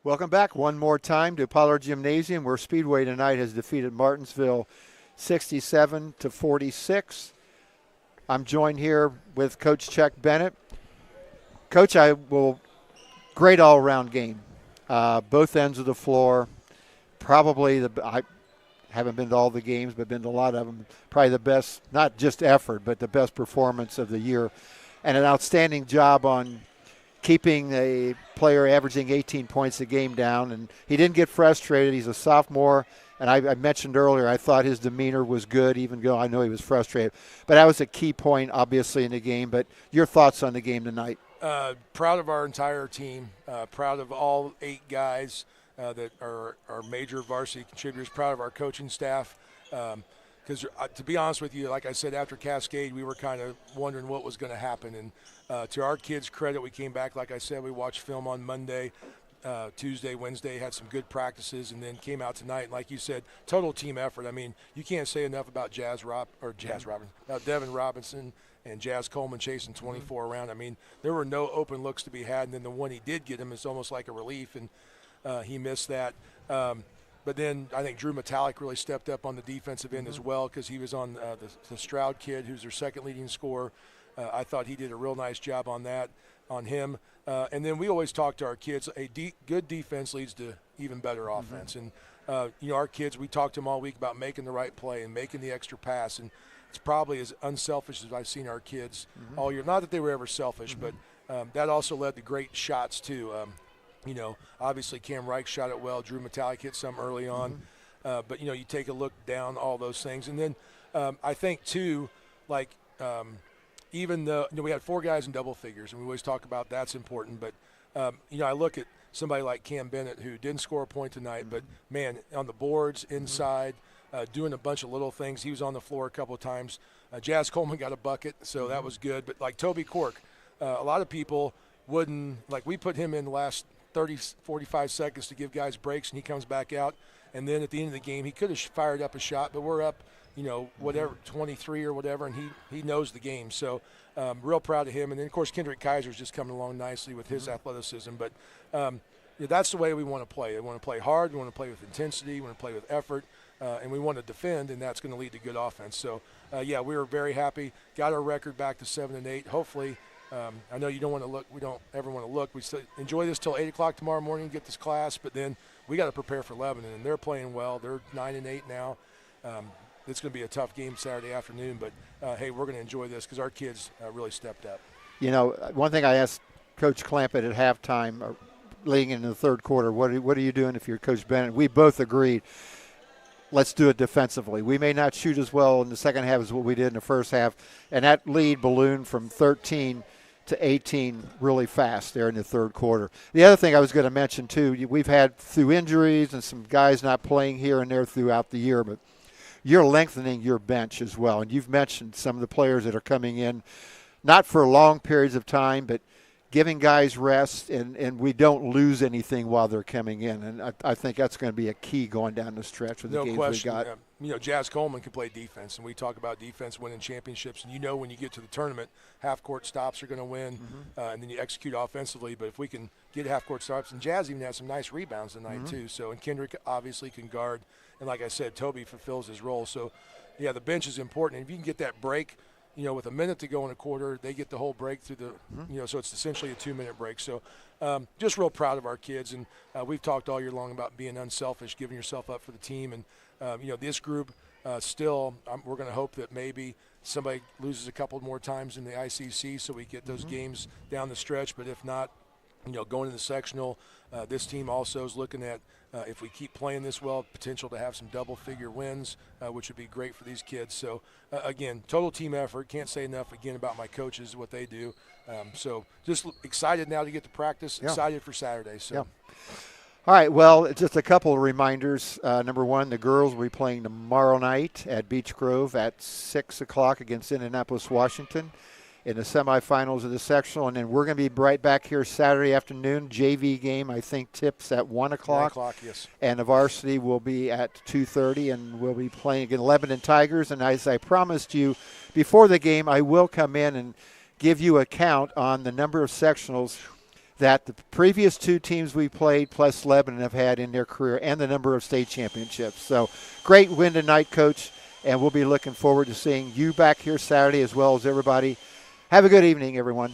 Speaker 1: Welcome back one more time to Pollard Gymnasium, where Speedway tonight has defeated Martinsville 67-46. I'm joined here with Coach Chuck Bennett. Coach, great all-around game. Both ends of the floor. Probably I haven't been to all the games, but been to a lot of them. Probably the best, not just effort, but the best performance of the year. And an outstanding job on keeping a player averaging 18 points a game down. And he didn't get frustrated. He's a sophomore. And I mentioned earlier, I thought his demeanor was good, even though I know he was frustrated. But that was a key point, obviously, in the game. But your thoughts on the game tonight?
Speaker 2: Proud of our entire team. Proud of all 8 guys that are major varsity contributors. Proud of our coaching staff. Because to be honest with you, like I said, after Cascade, we were kind of wondering what was going to happen. And to our kids' credit, we came back. Like I said, we watched film on Monday. Tuesday, Wednesday, had some good practices, and then came out tonight. And like you said, total team effort. I mean, you can't say enough about Devin Robinson and Jazz Coleman chasing 24 around. I mean, there were no open looks to be had, and then the one he did get him is almost like a relief, and he missed that. But then I think Drew Metallic really stepped up on the defensive end as well, because he was on the Stroud kid, who's their second leading scorer. I thought he did a real nice job on that, on him. And then we always talk to our kids, good defense leads to even better offense. And, our kids, we talked to them all week about making the right play and making the extra pass. And it's probably as unselfish as I've seen our kids all year. Not that they were ever selfish, but that also led to great shots too. Obviously Cam Reich shot it well. Drew Metallic hit some early on. But, you take a look down, all those things. And then I think too, even though we had 4 guys in double figures, and we always talk about that's important, but I look at somebody like Cam Bennett, who didn't score a point tonight, but man, on the boards, inside, doing a bunch of little things. He was on the floor a couple of times. Jazz Coleman got a bucket, so that was good. But like Toby Cork, a lot of people wouldn't, we put him in the last 30, 45 seconds to give guys breaks, and he comes back out. And then at the end of the game, he could have fired up a shot, but we're up, whatever, 23 or whatever, and he knows the game. So real proud of him. And then, of course, Kendrick Kaiser's just coming along nicely with his athleticism. But that's the way we want to play. We want to play hard. We want to play with intensity. We want to play with effort. And we want to defend, and that's going to lead to good offense. So, we were very happy. Got our record back to 7-8. Hopefully, I know you don't want to look. We don't ever want to look. We still enjoy this till 8 o'clock tomorrow morning, get this class. But then we got to prepare for Lebanon, and they're playing well. They're 9-8 now. It's going to be a tough game Saturday afternoon, but, hey, we're going to enjoy this because our kids really stepped up.
Speaker 1: One thing I asked Coach Clampett at halftime, leading into the third quarter, what are you doing if you're Coach Bennett? We both agreed, let's do it defensively. We may not shoot as well in the second half as what we did in the first half, and that lead ballooned from 13 to 18 really fast there in the third quarter. The other thing I was going to mention, too, we've had through injuries and some guys not playing here and there throughout the year, but you're lengthening your bench as well. And you've mentioned some of the players that are coming in, not for long periods of time, but giving guys rest, and we don't lose anything while they're coming in. And I think that's going to be a key going down the stretch with the games we got.
Speaker 2: Jazz Coleman can play defense, and we talk about defense winning championships. And when you get to the tournament, half-court stops are going to win, and then you execute offensively. But if we can get half-court stops, and Jazz even has some nice rebounds tonight too. So, and Kendrick obviously can guard. And like I said, Toby fulfills his role. So, the bench is important. And if you can get that break, with a minute to go in a quarter, they get the whole break through the, so it's essentially a 2-minute break. So just real proud of our kids. And we've talked all year long about being unselfish, giving yourself up for the team. And, this group still, we're going to hope that maybe somebody loses a couple more times in the ICC so we get those games down the stretch. But if not, going into the sectional, this team also is looking at, if we keep playing this well, potential to have some double-figure wins, which would be great for these kids. So, again, total team effort. Can't say enough, again, about my coaches, what they do. So just excited now to get to practice, excited for Saturday. So.
Speaker 1: Yeah. All right, well, just a couple of reminders. Number one, the girls will be playing tomorrow night at Beech Grove at 6 o'clock against Indianapolis, Washington, in the semifinals of the sectional. And then we're going to be right back here Saturday afternoon. JV game, I think, tips at 1 o'clock.
Speaker 2: 1 o'clock, yes.
Speaker 1: And the varsity will be at 2:30, and we'll be playing against Lebanon Tigers. And as I promised you before the game, I will come in and give you a count on the number of sectionals that the previous 2 teams we played plus Lebanon have had in their career, and the number of state championships. So great win tonight, Coach, and we'll be looking forward to seeing you back here Saturday as well as everybody. Have a good evening, everyone.